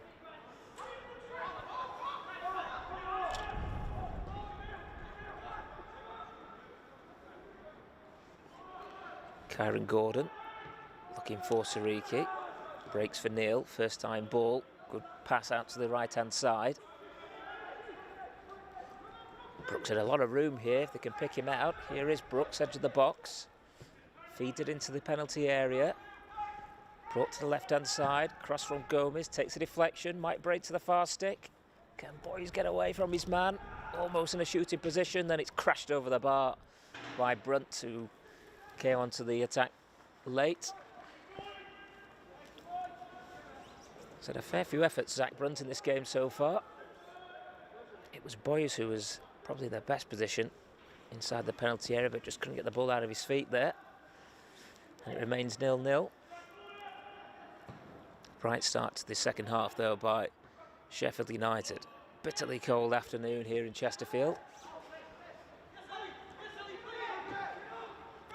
Kyron Gordon looking for Sariki. Breaks for Neil, first time ball. Good pass out to the right-hand side. Brooks had a lot of room here if they can pick him out. Here is Brooks, edge of the box. Feeds it into the penalty area. Brought to the left-hand side. Cross from Gomez, takes a deflection, might break to the far stick. Can Boys get away from his man? Almost in a shooting position, then it's crashed over the bar by Brunt, who came onto the attack late. He's had a fair few efforts, Zach Brunt, in this game so far. It was Boys who was probably their best position inside the penalty area, but just couldn't get the ball out of his feet there. And it remains 0-0. Bright start to the second half, though, by Sheffield United. Bitterly cold afternoon here in Chesterfield.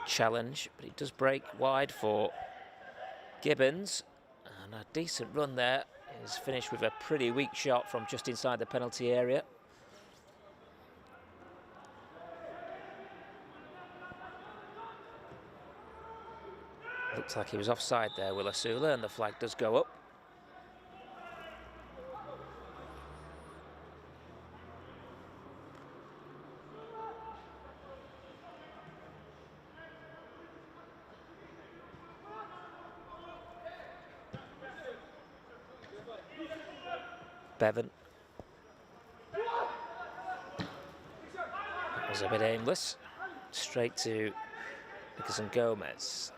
Challenge, but it does break wide for Gibbons. And a decent run there is finished with a pretty weak shot from just inside the penalty area. Looks like he was offside there, Will Asula, and the flag does go up. Bevan. That was a bit aimless. Straight to Nicholson Gomez.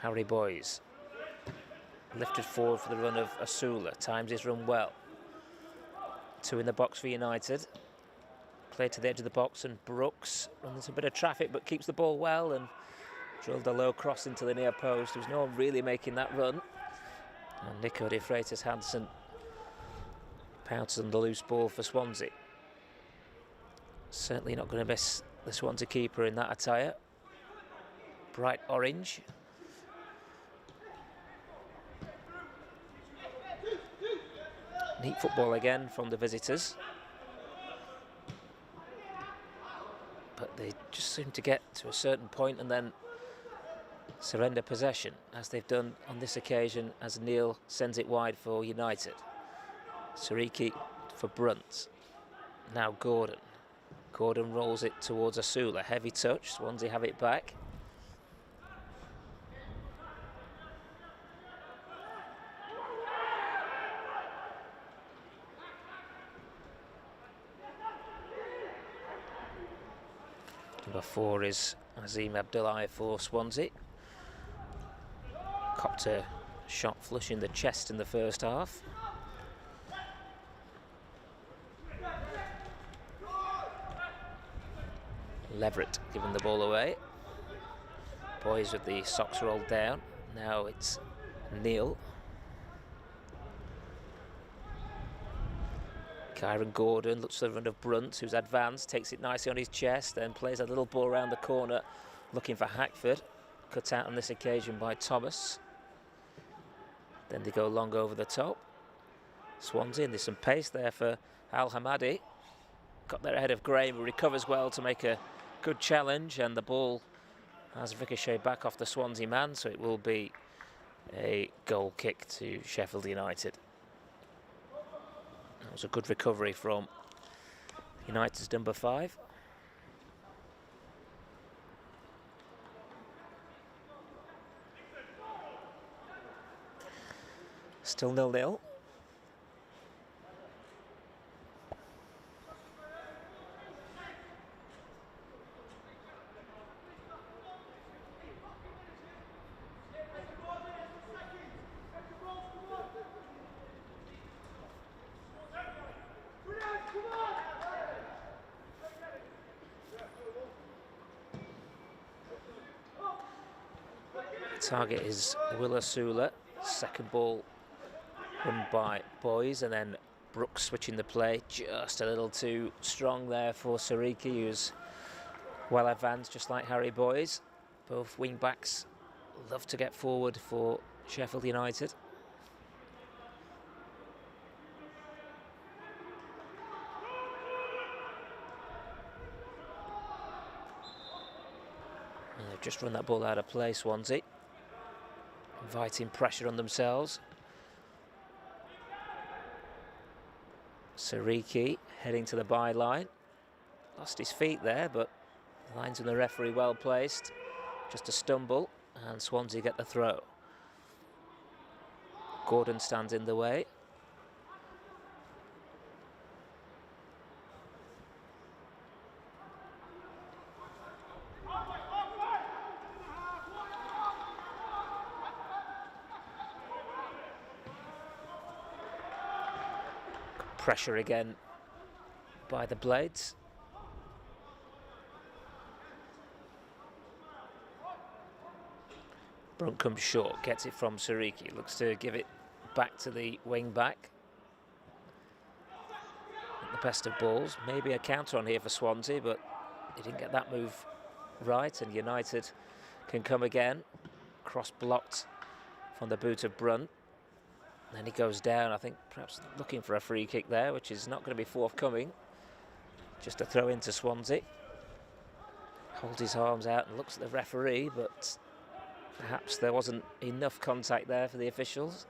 Harry Boys. Lifted forward for the run of Asula. Times his run well. 2 in the box for United. Played to the edge of the box, and Brooks runs a bit of traffic but keeps the ball well and drilled a low cross into the near post. There was no one really making that run. And Nico de Freitas Hansen pounces on the loose ball for Swansea. Certainly not going to miss the Swansea keeper in that attire. Bright orange. Neat football again from the visitors. But they just seem to get to a certain point and then surrender possession, as they've done on this occasion, as Neil sends it wide for United. Sariki for Brunt. Now Gordon. Gordon rolls it towards Asula. Heavy touch. Swansea have it back. Number 4 is Azim Abdullahi for Swansea. Copped a shot flush in the chest in the first half. Leverett giving the ball away. Boys with the socks rolled down. Now it's Neil. Kyron Gordon looks to the run of Brunt, who's advanced, takes it nicely on his chest, then plays a little ball around the corner, looking for Hackford. Cut out on this occasion by Thomas. Then they go long over the top. Swansea, and there's some pace there for Al Hamadi. Got there ahead of Graham, who recovers well to make a good challenge, and the ball has ricocheted back off the Swansea man, so it will be a goal kick to Sheffield United. That was a good recovery from United's number 5. Still 0-0. Target is Willa Sula. Second ball run by Boys, and then Brooks switching the play just a little too strong there for Sariki, who's well advanced just like Harry Boys. Both wing backs love to get forward for Sheffield United. And they've just run that ball out of play, Swansea. Inviting pressure on themselves. Sariki heading to the byline. Lost his feet there, but the lines from the referee well placed. Just a stumble, and Swansea get the throw. Gordon stands in the way. Pressure again by the Blades. Brunt comes short, gets it from Sariki, looks to give it back to the wing back. At the best of balls, maybe a counter on here for Swansea, but he didn't get that move right, and United can come again. Cross blocked from the boot of Brunt. Then he goes down, I think perhaps looking for a free kick there, which is not going to be forthcoming. Just a throw into Swansea. Holds his arms out and looks at the referee, but perhaps there wasn't enough contact there for the officials.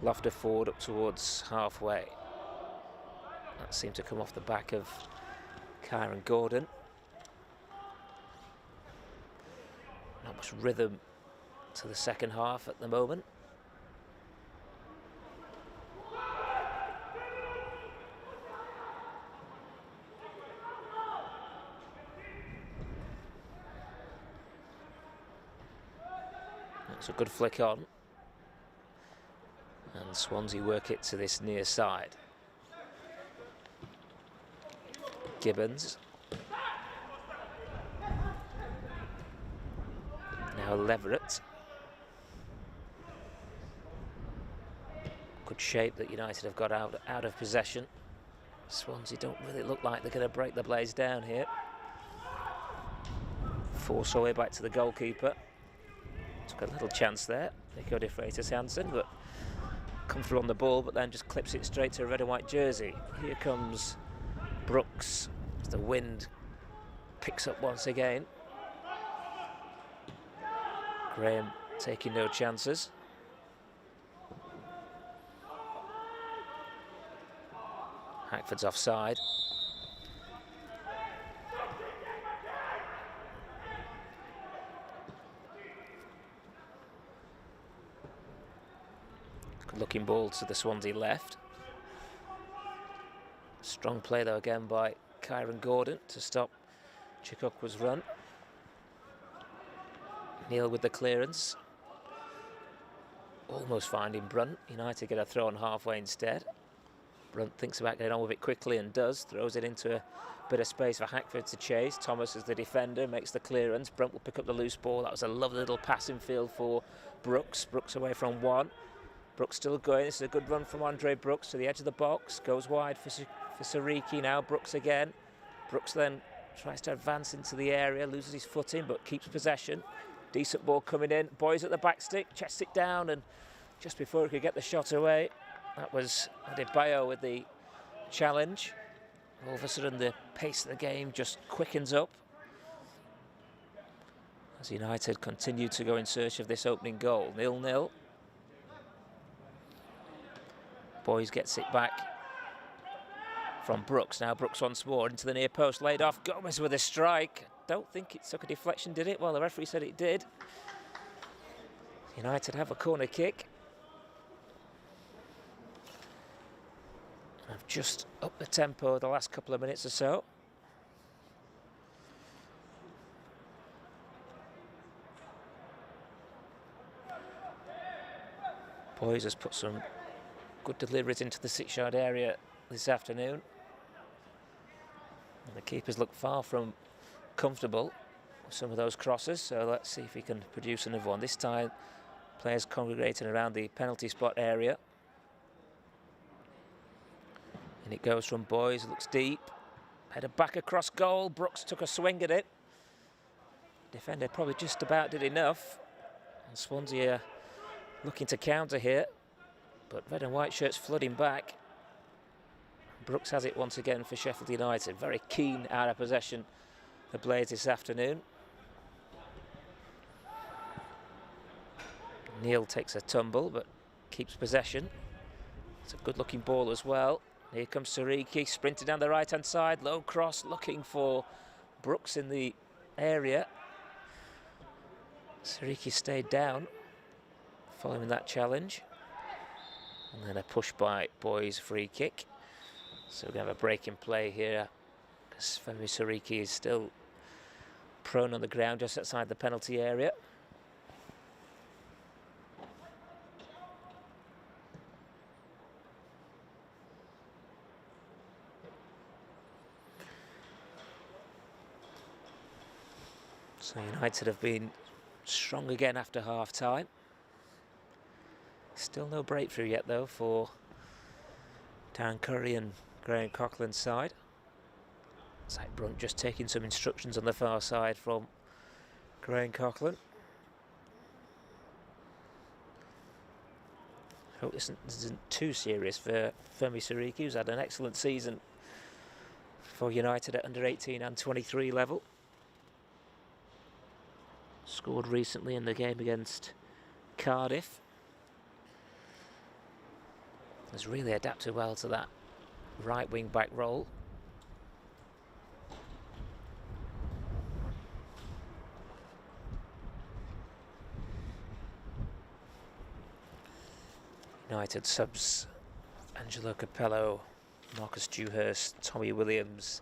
Lofter forward up towards halfway. That seemed to come off the back of Kyron Gordon. Not much rhythm to the second half at the moment. That's a good flick on. And Swansea work it to this near side. Gibbons. Now Leverett. Good shape that United have got out of possession. Swansea don't really look like they're going to break the Blades down here. Force our way back to the goalkeeper. Took a little chance there. Nico de Freitas Hansen, but comfortable on the ball, but then just clips it straight to a red and white jersey. Here comes Brooks as the wind picks up once again. Graham taking no chances. Hackford's offside. Good looking ball to the Swansea left. Strong play though again by Kyron Gordon to stop Chikokwa's run. Neil with the clearance. Almost finding Brunt. United get a throw on halfway instead. Brunt thinks about getting on with it quickly and does. Throws it into a bit of space for Hackford to chase. Thomas is the defender, makes the clearance. Brunt will pick up the loose ball. That was a lovely little passing field for Brooks. Brooks away from one. Brooks still going. This is a good run from Andre Brooks to the edge of the box. Goes wide for Sariki now. Brooks again. Brooks then tries to advance into the area, loses his footing but keeps possession. Decent ball coming in. Boys at the back stick, chests it down, and just before he could get the shot away, that was Adebayo with the challenge. All of a sudden the pace of the game just quickens up as United continue to go in search of this opening goal. 0-0. Boys gets it back from Brooks. Now Brooks once more into the near post, laid off. Gomez with a strike. Don't think it took a deflection, did it? Well, the referee said it did. United have a corner kick. I've just upped the tempo the last couple of minutes or so. Boys has put some good deliveries into the 6-yard area this afternoon. And the keepers look far from comfortable with some of those crosses, so let's see if he can produce another one. This time, players congregating around the penalty spot area. And it goes from Boys, looks deep. Headed back across goal. Brooks took a swing at it. Defender probably just about did enough. And Swansea looking to counter here. But red and white shirts flooding back. Brooks has it once again for Sheffield United. Very keen out of possession, the Blades this afternoon. Neil takes a tumble but keeps possession. It's a good looking ball as well. Here comes Sariki, sprinting down the right hand side, low cross, looking for Brooks in the area. Sariki stayed down following that challenge. And then a push by Boys, free kick. So we're going to have a break in play here because Femi Sariki is still prone on the ground just outside the penalty area. So United have been strong again after half-time. Still no breakthrough yet though for Darren Curry and Graham Coughlin's side. It's like Brunt just taking some instructions on the far side from Graham Coughlin. Hope this isn't too serious for Femi Sariki, who's had an excellent season for United at under 18 and 23 level. Scored recently in the game against Cardiff. Has really adapted well to that right wing back role. United subs Angelo Capello, Marcus Dewhurst, Tommy Williams,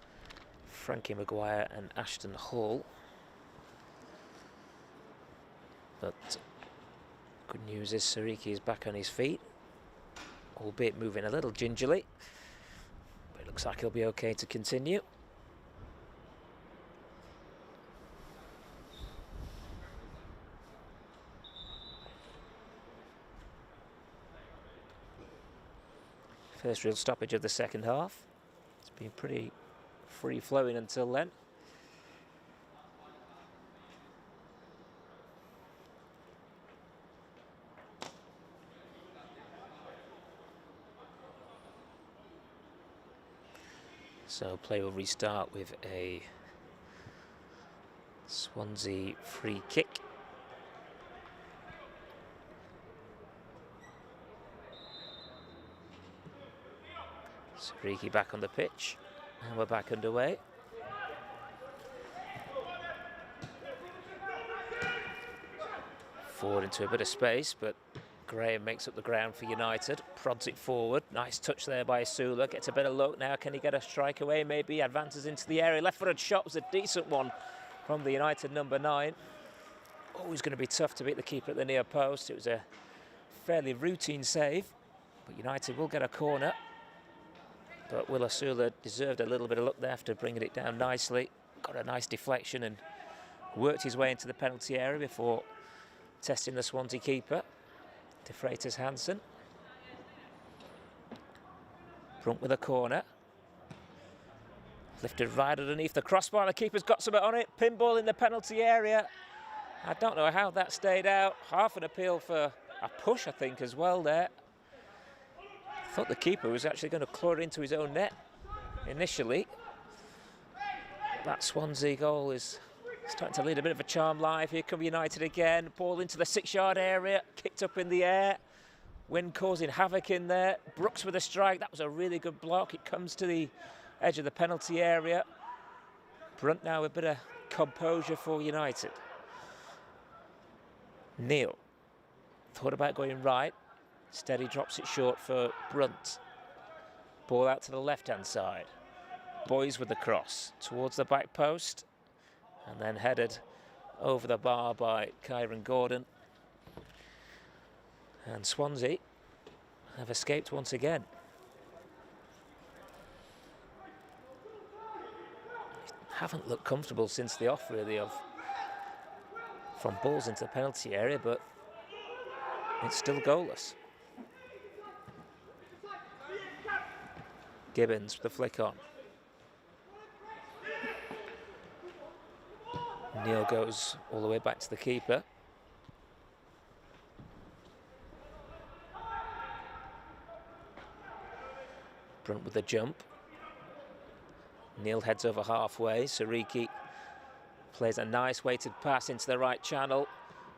Frankie Maguire and Ashton Hall. But good news is Sariki is back on his feet, albeit moving a little gingerly, but it looks like he'll be okay to continue. First real stoppage of the second half. It's been pretty free-flowing until then. So play will restart with a Swansea free kick. Sariki back on the pitch, and we're back underway. Forward into a bit of space, but Graham makes up the ground for United, prods it forward. Nice touch there by Sula, gets a bit of luck now. Can he get a strike away? Maybe advances into the area. Left-footed shot was a decent one from the United number 9. Always going to be tough to beat the keeper at the near post. It was a fairly routine save, but United will get a corner. But Willasula deserved a little bit of luck there after bringing it down nicely. Got a nice deflection and worked his way into the penalty area before testing the Swansea keeper, De Freitas Hansen. Brunt with a corner. Lifted right underneath the crossbar. The keeper's got something on it. Pinball in the penalty area. I don't know how that stayed out. Half an appeal for a push, I think, as well there. I thought the keeper was actually going to claw it into his own net initially. That Swansea goal is starting to lead a bit of a charmed life. Here come United again. Ball into the 6-yard area. Kicked up in the air. Wind causing havoc in there. Brooks with a strike. That was a really good block. It comes to the edge of the penalty area. Brunt now with a bit of composure for United. Neil thought about going right. Steady drops it short for Brunt. Ball out to the left-hand side. Boys with the cross towards the back post. And then headed over the bar by Kyron Gordon. And Swansea have escaped once again. Haven't looked comfortable since the off, really, from balls into the penalty area, but it's still goalless. Gibbons with the flick on. Neil goes all the way back to the keeper. Brunt with the jump. Neil heads over halfway. Sariki plays a nice weighted pass into the right channel.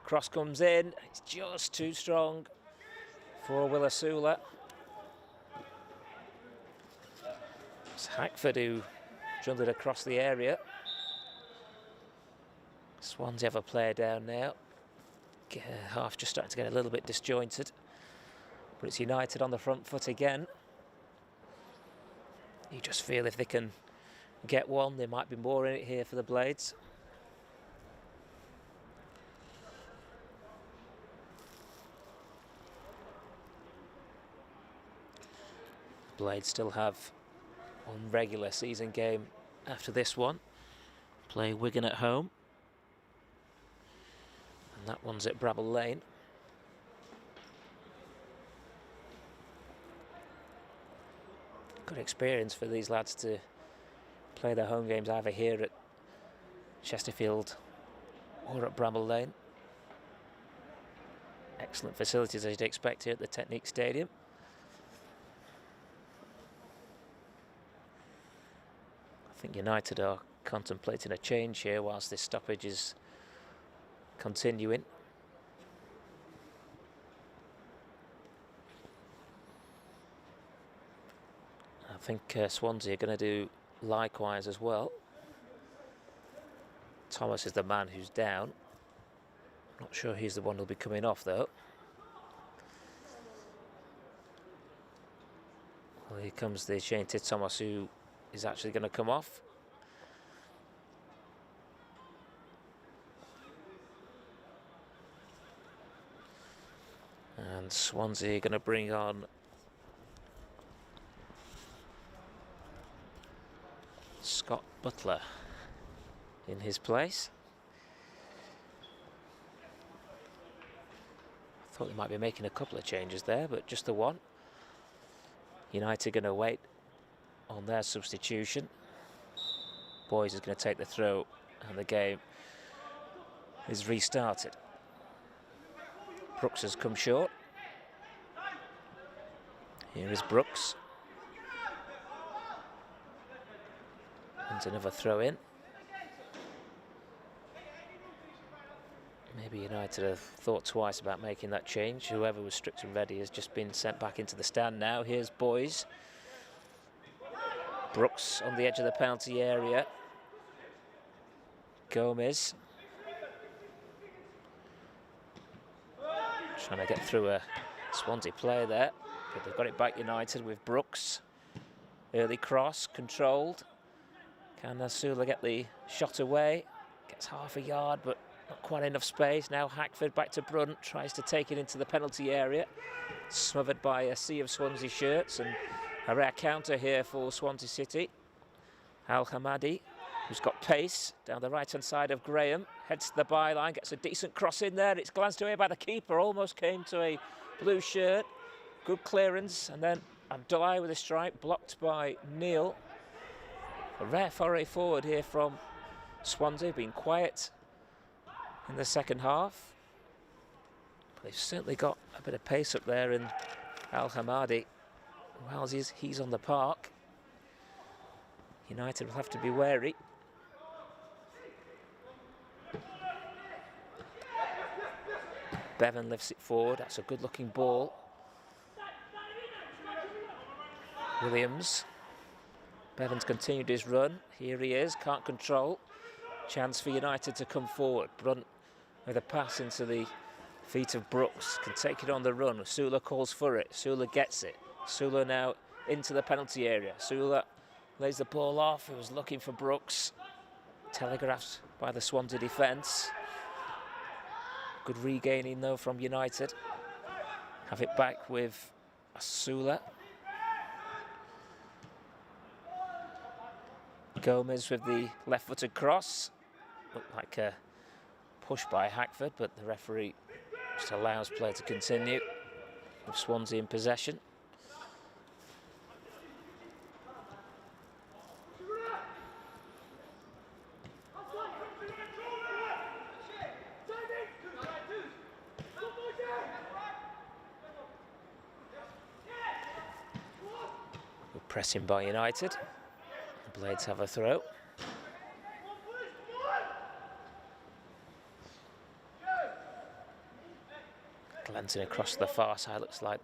Cross comes in. It's just too strong for Willasula. It's Hackford who drilled it across the area. Swansea have a player down now. Half just starting to get a little bit disjointed. But it's United on the front foot again. You just feel if they can get one, there might be more in it here for the Blades. The Blades still have one regular season game after this one. Play Wigan at home. And that one's at Bramall Lane. Good experience for these lads to play their home games either here at Chesterfield or at Bramall Lane. Excellent facilities as you'd expect here at the Technique Stadium. I think United are contemplating a change here whilst this stoppage is continuing. I think Swansea are going to do likewise as well. Thomas is the man who's down. Not sure he's the one who'll be coming off though. Well, here comes the Shane Thomas who is actually going to come off. And Swansea are going to bring on Scott Butler in his place. I thought they might be making a couple of changes there, but just the one. United are going to wait on their substitution. Boys is going to take the throw and the game is restarted. Brooks has come short. Here is Brooks. And another throw in. Maybe United have thought twice about making that change. Whoever was strict and ready has just been sent back into the stand now. Here's Boys. Brooks on the edge of the penalty area. Gomez. Trying to get through a Swansea player there. But they've got it back United with Brooks. Early cross, controlled. Can Sula get the shot away? Gets half a yard, but not quite enough space. Now Hackford back to Brunt, tries to take it into the penalty area. Smothered by a sea of Swansea shirts, and A rare counter here for Swansea City. Al-Hamadi, who's got pace down the right-hand side of Graham, heads to the byline, gets a decent cross in there. It's glanced away by the keeper, almost came to a blue shirt. Good clearance, and then Abdullahi with a strike, blocked by Neil. A rare foray forward here from Swansea, being quiet in the second half. But they've certainly got a bit of pace up there in Al-Hamadi. While he's on the park, United will have to be wary. Bevan lifts it forward. That's a good-looking ball. Williams. Bevan's continued his run. Here he is, can't control. Chance for United to come forward. Brunt with a pass into the feet of Brooks. Can take it on the run. Sula calls for it. Sula gets it. Sula now into the penalty area. Sula lays the ball off. He was looking for Brooks. Telegraphed by the Swansea defence. Good regaining though from United. Have it back with Sula. Gomez with the left-footed cross. Looked like a push by Hackford, but the referee just allows play to continue with Swansea in possession. Good pressing by United. The Blades have a throw. Glancing across the far side, looks like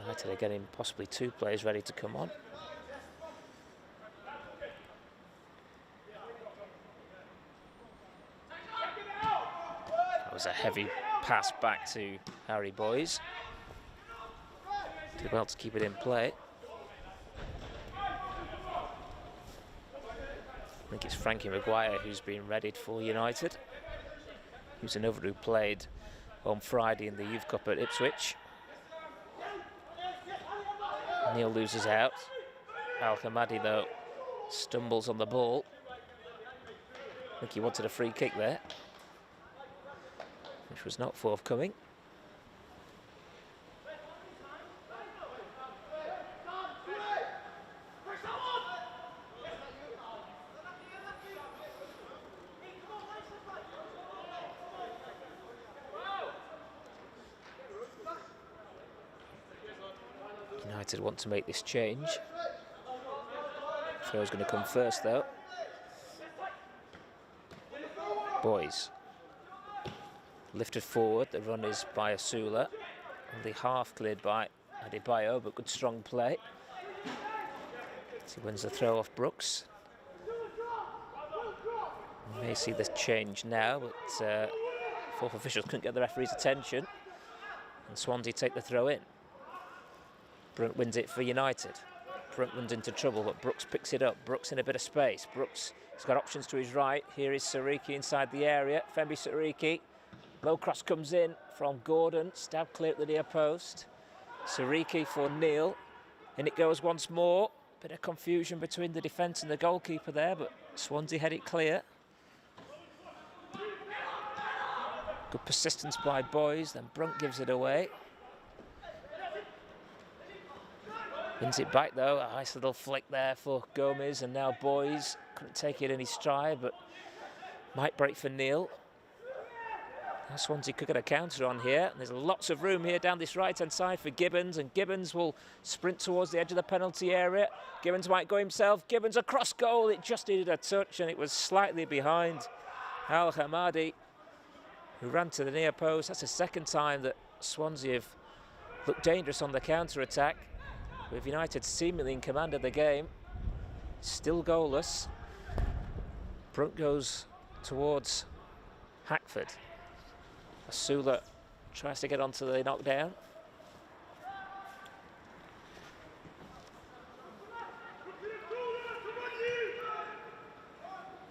United are getting possibly two players ready to come on. That was a heavy pass back to Harry Boyes. Did well to keep it in play. I think it's Frankie Maguire who's been readied for United. Who's another who played on Friday in the Youth Cup at Ipswich. Neil loses out. Al-Hamadi though stumbles on the ball. I think he wanted a free kick there, which was not forthcoming. United want to make this change. Throw's going to come first though. Boyes. Lifted forward, the run is by Asula. Only half cleared by Adebayo, but good strong play. He wins the throw off Brooks. You may see this change now, but fourth officials couldn't get the referee's attention. And Swansea take the throw in. Brunt wins it for United. Brunt runs into trouble, but Brooks picks it up. Brooks in a bit of space. Brooks has got options to his right. Here is Sariki inside the area. Fembi Sariki. Low cross comes in from Gordon. Stab clear at the near post. Sariki for Neil. In it goes once more. Bit of confusion between the defence and the goalkeeper there, but Swansea had it clear. Good persistence by Boyes, then Brunt gives it away. Wins it back though, a nice little flick there for Gomez, and now Boyes couldn't take it in his stride, but might break for Neil. Now Swansea could get a counter on here, and there's lots of room here down this right-hand side for Gibbons, and Gibbons will sprint towards the edge of the penalty area. Gibbons might go himself. Gibbons across goal, it just needed a touch, and it was slightly behind Al-Hamadi, who ran to the near post. That's the second time that Swansea have looked dangerous on the counter-attack, with United seemingly in command of the game. Still goalless. Brunt goes towards Hackford. Asula tries to get onto the knockdown.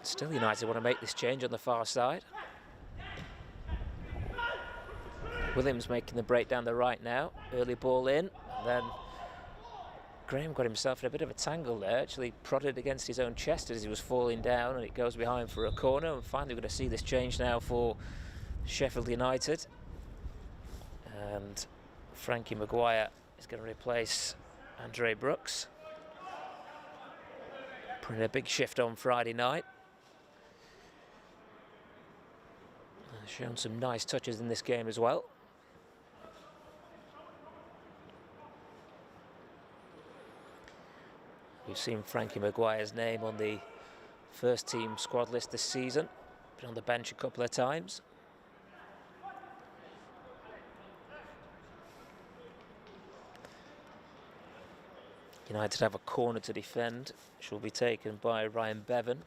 Still United want to make this change on the far side. Williams making the break down the right now. Early ball in, and then Graham got himself in a bit of a tangle there, actually prodded against his own chest as he was falling down, and it goes behind for a corner. And finally we're going to see this change now for Sheffield United. And Frankie Maguire is going to replace Andre Brooks. Putting a big shift on Friday night. Shown some nice touches in this game as well. We've seen Frankie Maguire's name on the first team squad list this season. Been on the bench a couple of times. United have a corner to defend, which will be taken by Ryan Bevan.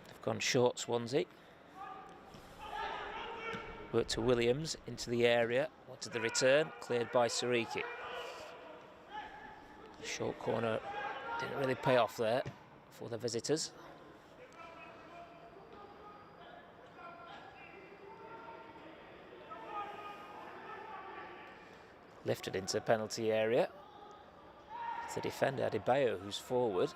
They've gone short, Swansea. Work to Williams into the area. Wanted the return, cleared by Sariki. Short corner didn't really pay off there for the visitors. Lifted into the penalty area. It's the defender Adebayo who's forward.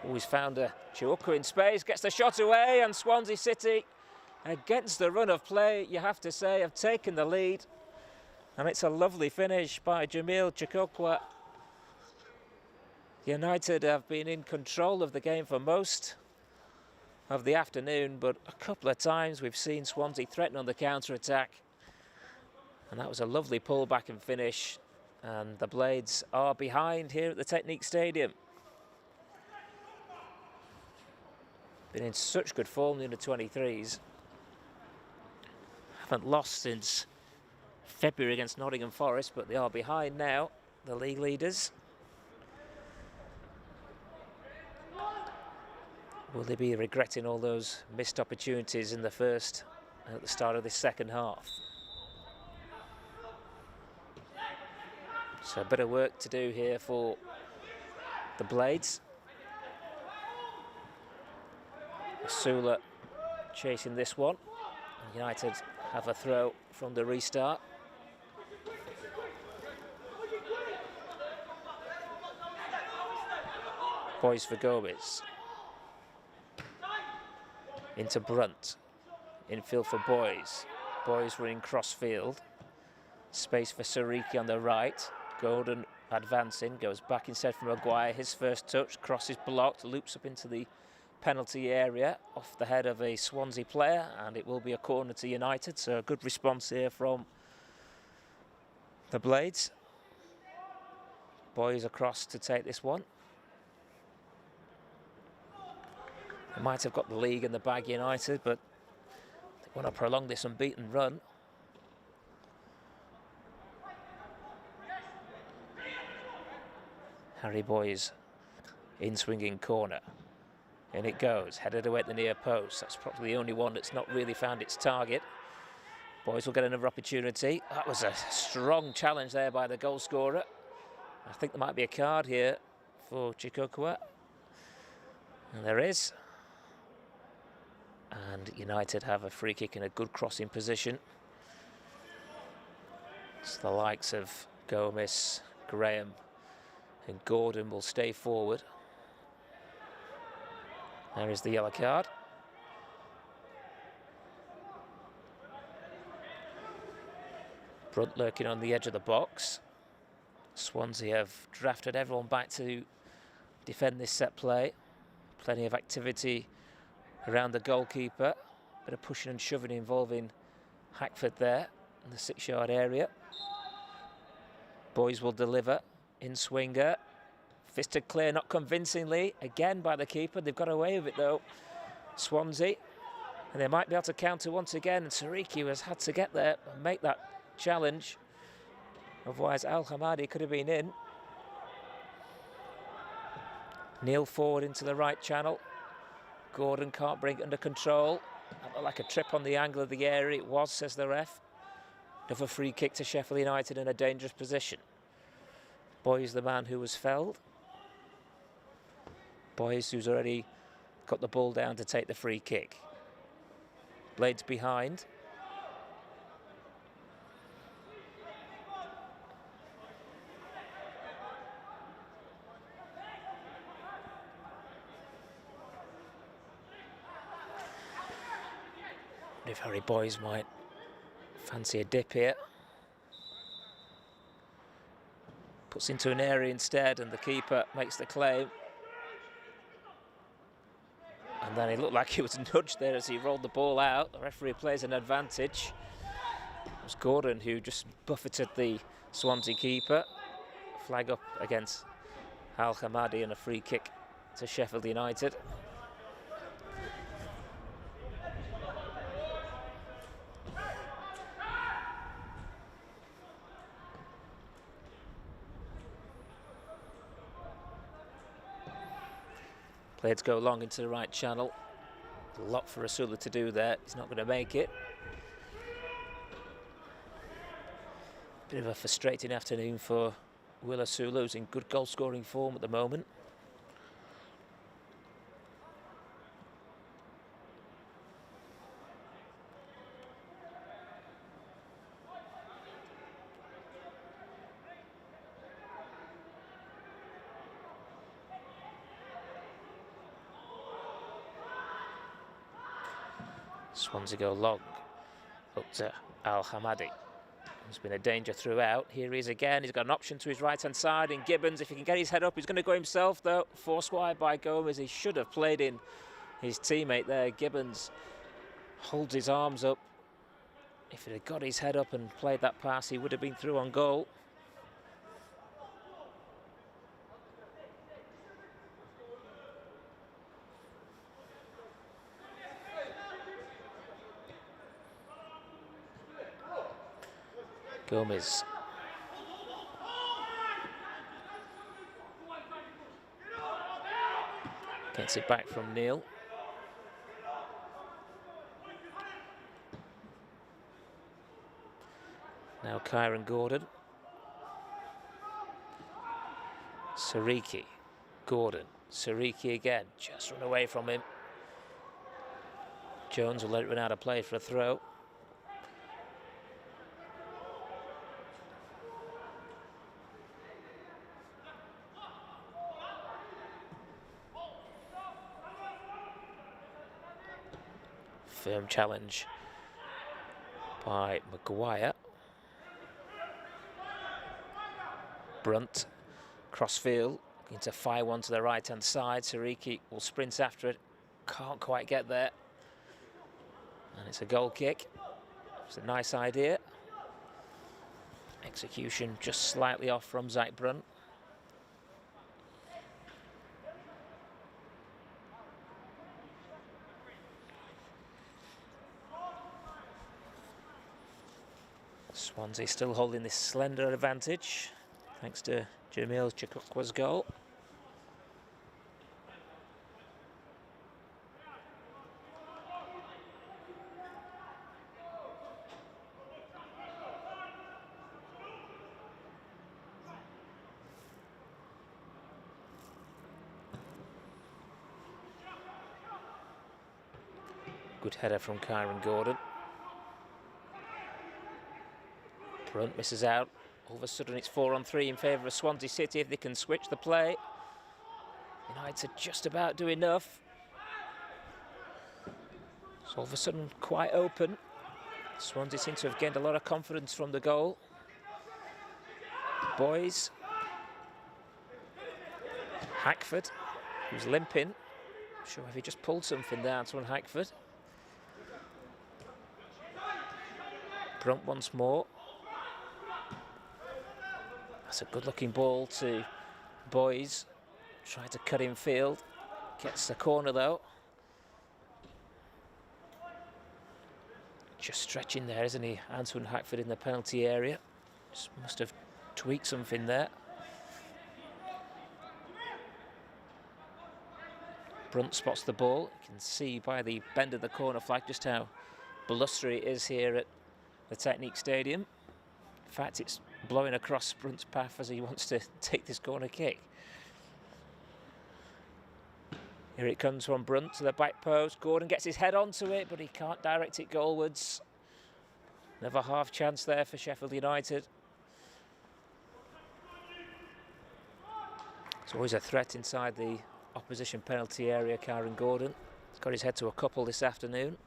Always found a Chiuka in space, gets the shot away, and Swansea City, against the run of play, you have to say, have taken the lead. And it's a lovely finish by Jamil Chiuka. United have been in control of the game for most of the afternoon, but a couple of times we've seen Swansea threaten on the counter-attack. And that was a lovely pull-back and finish. And the Blades are behind here at the Technique Stadium. Been in such good form, the under-23s. Haven't lost since February against Nottingham Forest, but they are behind now, the league leaders. Will they be regretting all those missed opportunities in the first, at the start of this second half? So a bit of work to do here for the Blades. Sula chasing this one. United have a throw from the restart. Boys for Gomez. Into Brunt. Infield for Boys. Boys running cross-field. Space for Sariki on the right. Gordon advancing, goes back instead for Maguire. His first touch, crosses blocked, loops up into the penalty area off the head of a Swansea player, and it will be a corner to United. So a good response here from the Blades. Boys across to take this one. They might have got the league in the bag, United, but they want to prolong this unbeaten run. Harry Boys in swinging corner. In it goes, headed away at the near post. That's probably the only one that's not really found its target. Boys will get another opportunity. That was a strong challenge there by the goal scorer. I think there might be a card here for Chiuka. And there is. And United have a free kick in a good crossing position. So the likes of Gomez, Graham and Gordon will stay forward. There is the yellow card. Brunt lurking on the edge of the box. Swansea have drafted everyone back to defend this set play. Plenty of activity around the goalkeeper. Bit of pushing and shoving involving Hackford there in the 6-yard area. Boys will deliver. In swinger, fisted clear, not convincingly, again by the keeper. They've got away with it though, Swansea, and they might be able to counter once again. And Sariki has had to get there and make that challenge, otherwise Al Hamadi could have been in. Neil forward into the right channel. Gordon can't bring it under control. That looked like a trip on the angle of the area. It was, says the ref. Another free kick to Sheffield United in a dangerous position. Boys the man who was felled. Boys who's already got the ball down to take the free kick. Blades behind. if Harry Boys might fancy a dip here. Puts into an area instead, and the keeper makes the claim. And then he looked like he was nudged there as he rolled the ball out. The referee plays an advantage. It was Gordon who just buffeted the Swansea keeper. Flag up against Al Hamadi and a free kick to Sheffield United. Played to go long into the right channel. A lot for Rasula to do there. He's not going to make it. Bit of a frustrating afternoon for Will Rasula, who's in good goal scoring form at the moment. Swansea go long up to Al Hamadi. There's been a danger throughout. Here he is again. He's got an option to his right-hand side in Gibbons. If he can get his head up, he's going to go himself, though. Forced wide by Gomez. He should have played in his teammate there. Gibbons holds his arms up. If he had got his head up and played that pass, he would have been through on goal. Gomez. Gets it back from Neil. Now Kyron Gordon. Sariki. Gordon. Sariki again. Just run away from him. Jones will let it run out of play for a throw. Firm challenge by Maguire. Brunt, crossfield, going to fire one to the right-hand side. Sariki will sprint after it, can't quite get there. And it's a goal kick. It's a nice idea. Execution just slightly off from Zach Brunt. Swansea still holding this slender advantage, thanks to Jamil Chikokwa's goal. Good header from Kyron Gordon. Brunt misses out. All of a sudden it's 4-on-3 in favour of Swansea City if they can switch the play. United just about do enough. So all of a sudden quite open. Swansea seem to have gained a lot of confidence from the goal. Boys. Hackford, who's limping. Not sure if he just pulled something there, Antoine Hackford. Brunt once more. That's a good-looking ball to Boys. Try to cut in field. Gets the corner, though. Just stretching there, isn't he? Antoine Hackford in the penalty area. Just must have tweaked something there. Brunt spots the ball. You can see by the bend of the corner flag just how blustery it is here at the Technique Stadium. In fact, it's blowing across Brunt's path as he wants to take this corner kick. Here it comes from Brunt to the back post. Gordon gets his head onto it, but he can't direct it goalwards. Another half chance there for Sheffield United. It's always a threat inside the opposition penalty area, Kyron Gordon. He's got his head to a couple this afternoon.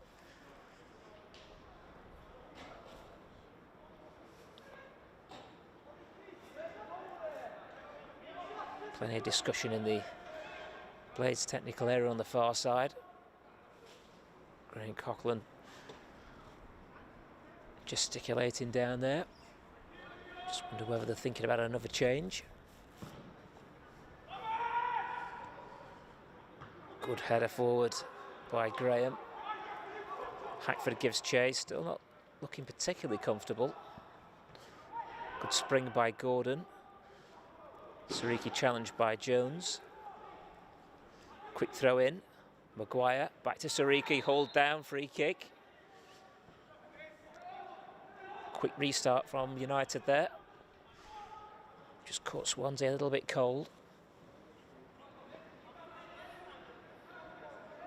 Plenty of discussion in the Blades technical area on the far side. Graham Coughlin gesticulating down there. Just wonder whether they're thinking about another change. Good header forward by Graham. Hackford gives chase, still not looking particularly comfortable. Good spring by Gordon. Sariki challenged by Jones. Quick throw in. Maguire back to Sariki, hold down, free kick. Quick restart from United there. Just caught Swansea a little bit cold.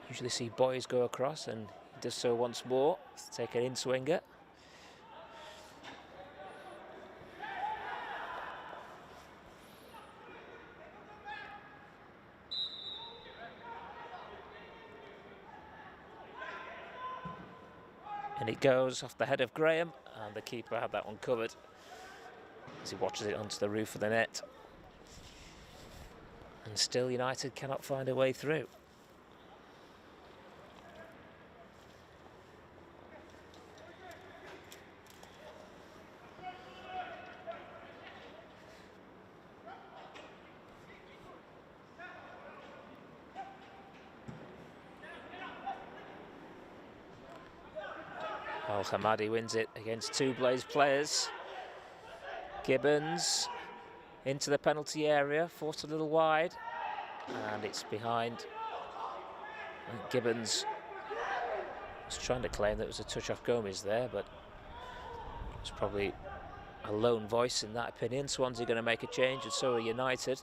Usually see Boys go across, and he does so once more. Let's take an in-swinger. And it goes off the head of Graham, and the keeper had that one covered as he watches it onto the roof of the net. And still United cannot find a way through. Al-Hamadi wins it against two Blaze players. Gibbons into the penalty area, forced a little wide, and it's behind. Gibbons was trying to claim that it was a touch off Gomez there, but it's probably a lone voice in that opinion. Swansea going to make a change, and so are United.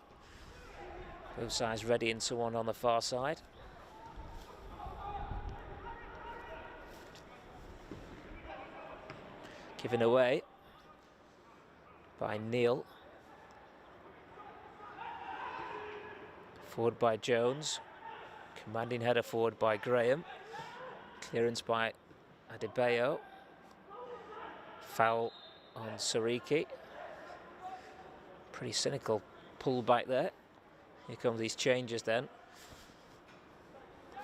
Both sides readying someone on the far side. Given away by Neil. Forward by Jones. Commanding header forward by Graham. Clearance by Adebayo. Foul on Sariki. Pretty cynical pull back there. Here come these changes then.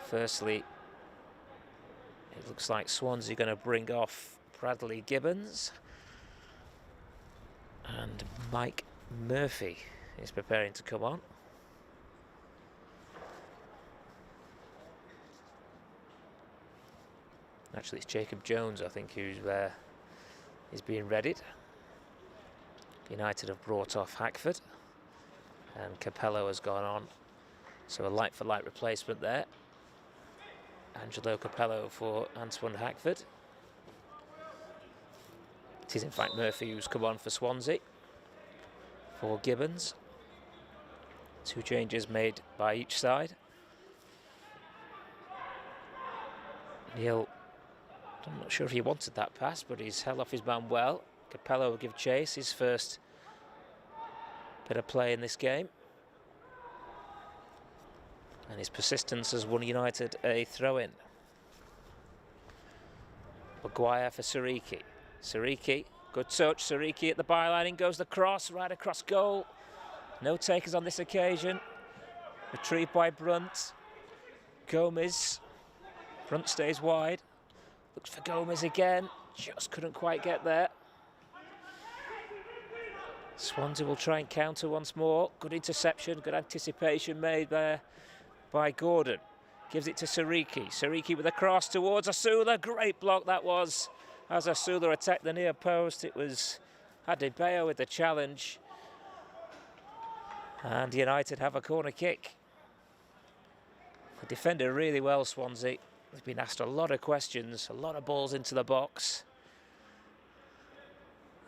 Firstly, it looks like Swansea going to bring off Bradley Gibbons, and Mike Murphy is preparing to come on. Actually, it's Jacob Jones, I think, who's is being readied. United have brought off Hackford, and Capello has gone on, so a like-for-like replacement there. Angelo Capello for Antoine Hackford. It is in fact Murphy who's come on for Swansea for Gibbons. Two changes made by each side. Neil, I'm not sure if he wanted that pass, but he's held off his man well. Capello will give chase, his first bit of play in this game. And his persistence has won United a throw-in. Maguire for Sariki. Sariki, good touch. Sariki at the byline, in goes the cross, right across goal. No takers on this occasion. Retrieved by Brunt. Gomez. Brunt stays wide. Looks for Gomez again. Just couldn't quite get there. Swansea will try and counter once more. Good interception, good anticipation made there by Gordon. Gives it to Sariki. Sariki with a cross towards Asula. Great block that was. As Asula attacked the near post, it was Adebayo with the challenge. And United have a corner kick. They defended really well, Swansea. They've been asked a lot of questions, a lot of balls into the box.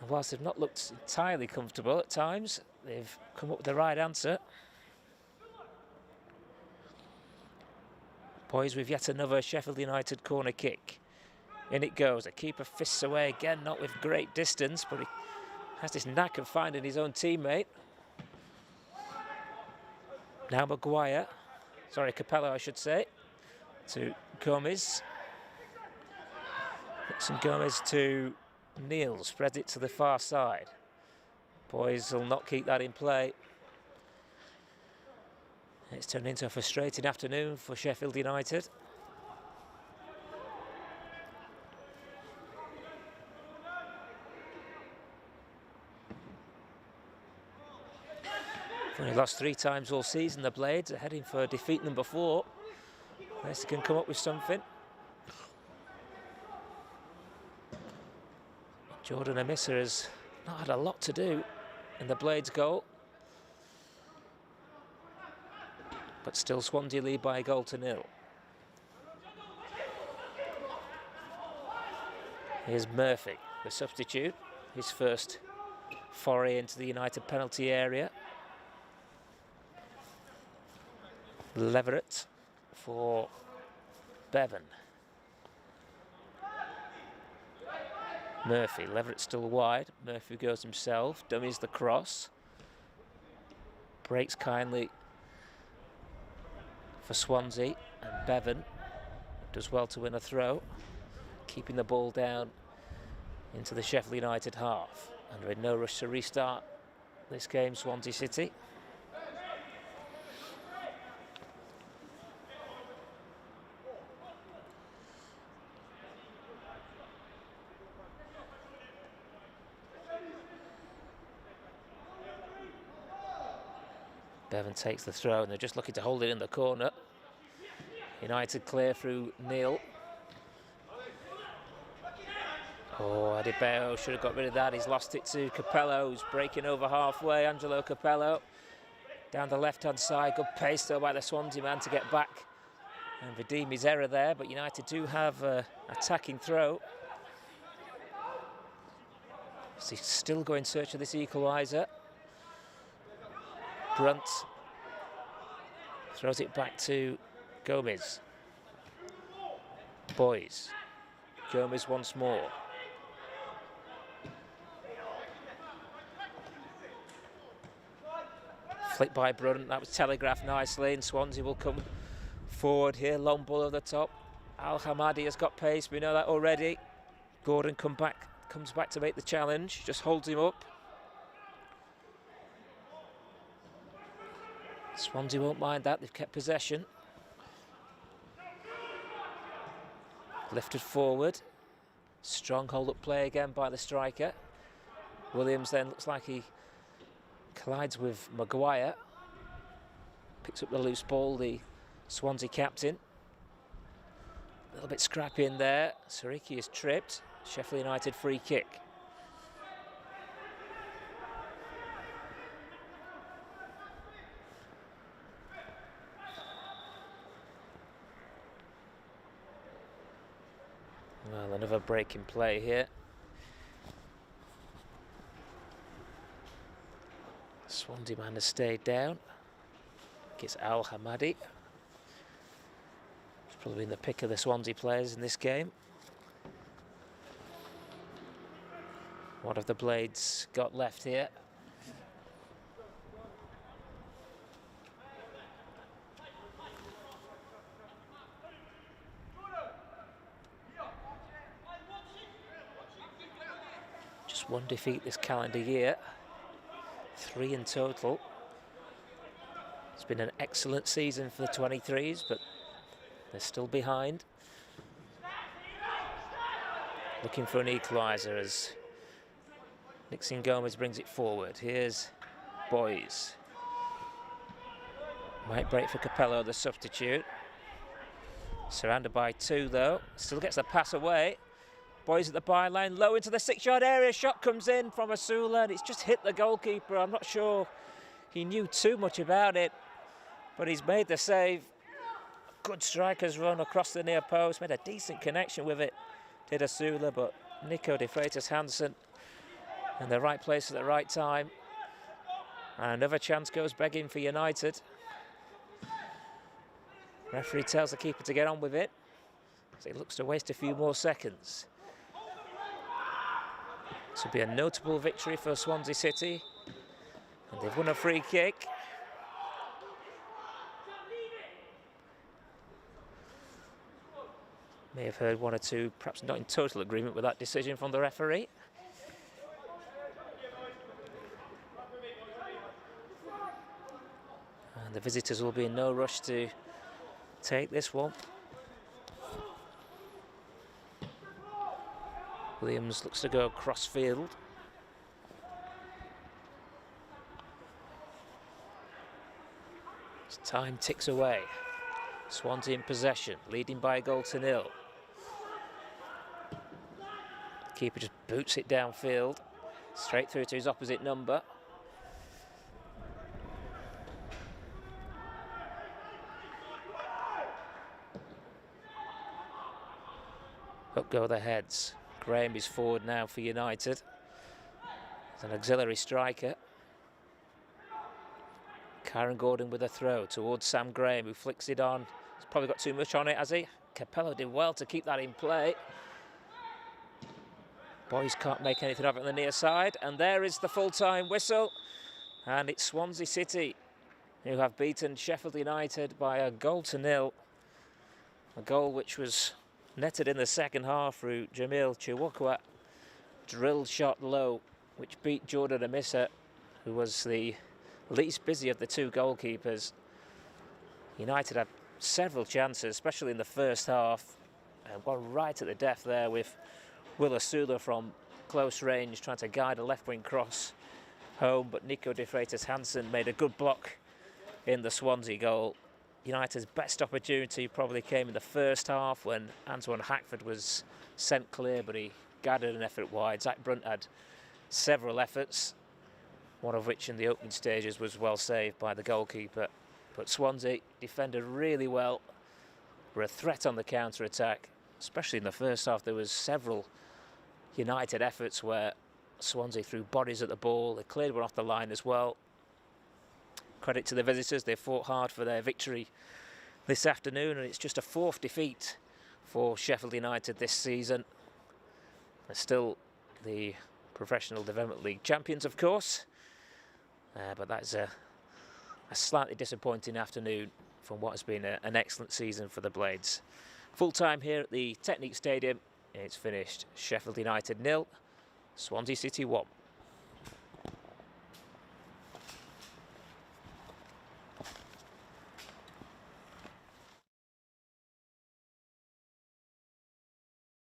And whilst they've not looked entirely comfortable at times, they've come up with the right answer. Boys with yet another Sheffield United corner kick. In it goes. The keeper fists away again, not with great distance, but he has this knack of finding his own teammate. Now Maguire, Capello I should say, to Gomez. Nixon Gomez to Neil, spreads it to the far side. Boys will not keep that in play. It's turned into a frustrating afternoon for Sheffield United. They've only lost 3 times all season, the Blades are heading for defeat number 4. Unless they can come up with something. Jordan Amissa has not had a lot to do in the Blades goal. But still Swansea lead by 1-0. Here's Murphy, the substitute, his first foray into the United penalty area. Leverett for Bevan. Murphy, Leverett still wide, Murphy goes himself, dummies the cross. Breaks kindly for Swansea, and Bevan does well to win a throw, keeping the ball down into the Sheffield United half. And we're in no rush to restart this game, Swansea City. Bevan takes the throw and they're just looking to hold it in the corner. United clear through Neil. Oh, Adebayo should have got rid of that. He's lost it to Capello, who's breaking over halfway. Angelo Capello down the left-hand side. Good pace though by the Swansea man to get back and redeem his error there. But United do have an attacking throw. So he's still going in search of this equaliser. Brunt throws it back to Gomez. Boys. Gomez once more. Flicked by Brunt, that was telegraphed nicely, and Swansea will come forward here. Long ball over the top. Al Hamadi has got pace, we know that already. Gordon comes back to make the challenge, just holds him up. Swansea won't mind that, they've kept possession. Lifted forward. Strong hold-up play again by the striker. Williams then looks like he collides with Maguire. Picks up the loose ball, the Swansea captain. A little bit scrappy in there. Sariki is tripped. Sheffield United free kick. Well, another break in play here. Swansea man has stayed down. Gets Al Hamadi. He's probably been the pick of the Swansea players in this game. What have the Blades got left here? Just one defeat this calendar year. 3 in total. It's been an excellent season for the 23s, but they're still behind. Looking for an equaliser as Nixon Gomez brings it forward. Here's Boys. Might break for Capello, the substitute. Surrounded by 2 though. Still gets the pass away. Boys at the byline, low into the 6-yard area. Shot comes in from Asula and it's just hit the goalkeeper. I'm not sure he knew too much about it, but he's made the save. Good striker's run across the near post, made a decent connection with it. Did Asula, but Nico De Freitas Hansen in the right place at the right time. And another chance goes begging for United. Referee tells the keeper to get on with it, so he looks to waste a few more seconds. This will be a notable victory for Swansea City, and they've won a free kick. May have heard 1 or 2, perhaps not in total agreement with that decision from the referee. And The visitors will be in no rush to take this one. Williams looks to go cross field. As time ticks away. Swansea in possession, leading by a goal to nil. Keeper just boots it downfield, straight through to his opposite number. Up go the heads. Graham is forward now for United. He's an auxiliary striker. Karen Gordon with a throw towards Sam Graham, who flicks it on. He's probably got too much on it, has he? Capello did well to keep that in play. Boys can't make anything of it on the near side. And there is the full-time whistle. And it's Swansea City who have beaten Sheffield United by a goal to nil. A goal which was netted in the second half through Jamil Chiwokwa. Drilled shot low, which beat Jordan Amissa, who was the least busy of the two goalkeepers. United had several chances, especially in the first half. And one right at the death there with Will Asula from close range trying to guide a left-wing cross home, but Nico de Freitas Hansen made a good block in the Swansea goal. United's best opportunity probably came in the first half when Antoine Hackford was sent clear, but he gathered an effort wide. Zach Brunt had several efforts, one of which in the opening stages was well saved by the goalkeeper. But Swansea defended really well, were a threat on the counter-attack, especially in the first half. There was several United efforts where Swansea threw bodies at the ball. They cleared one off the line as well. Credit to the visitors, they fought hard for their victory this afternoon, and it's just a fourth defeat for Sheffield United this season. They're still the Professional Development League champions, of course, but that's a slightly disappointing afternoon from what has been an excellent season for the Blades. Full time here at the Technique Stadium. It's finished Sheffield United 0, Swansea City 1.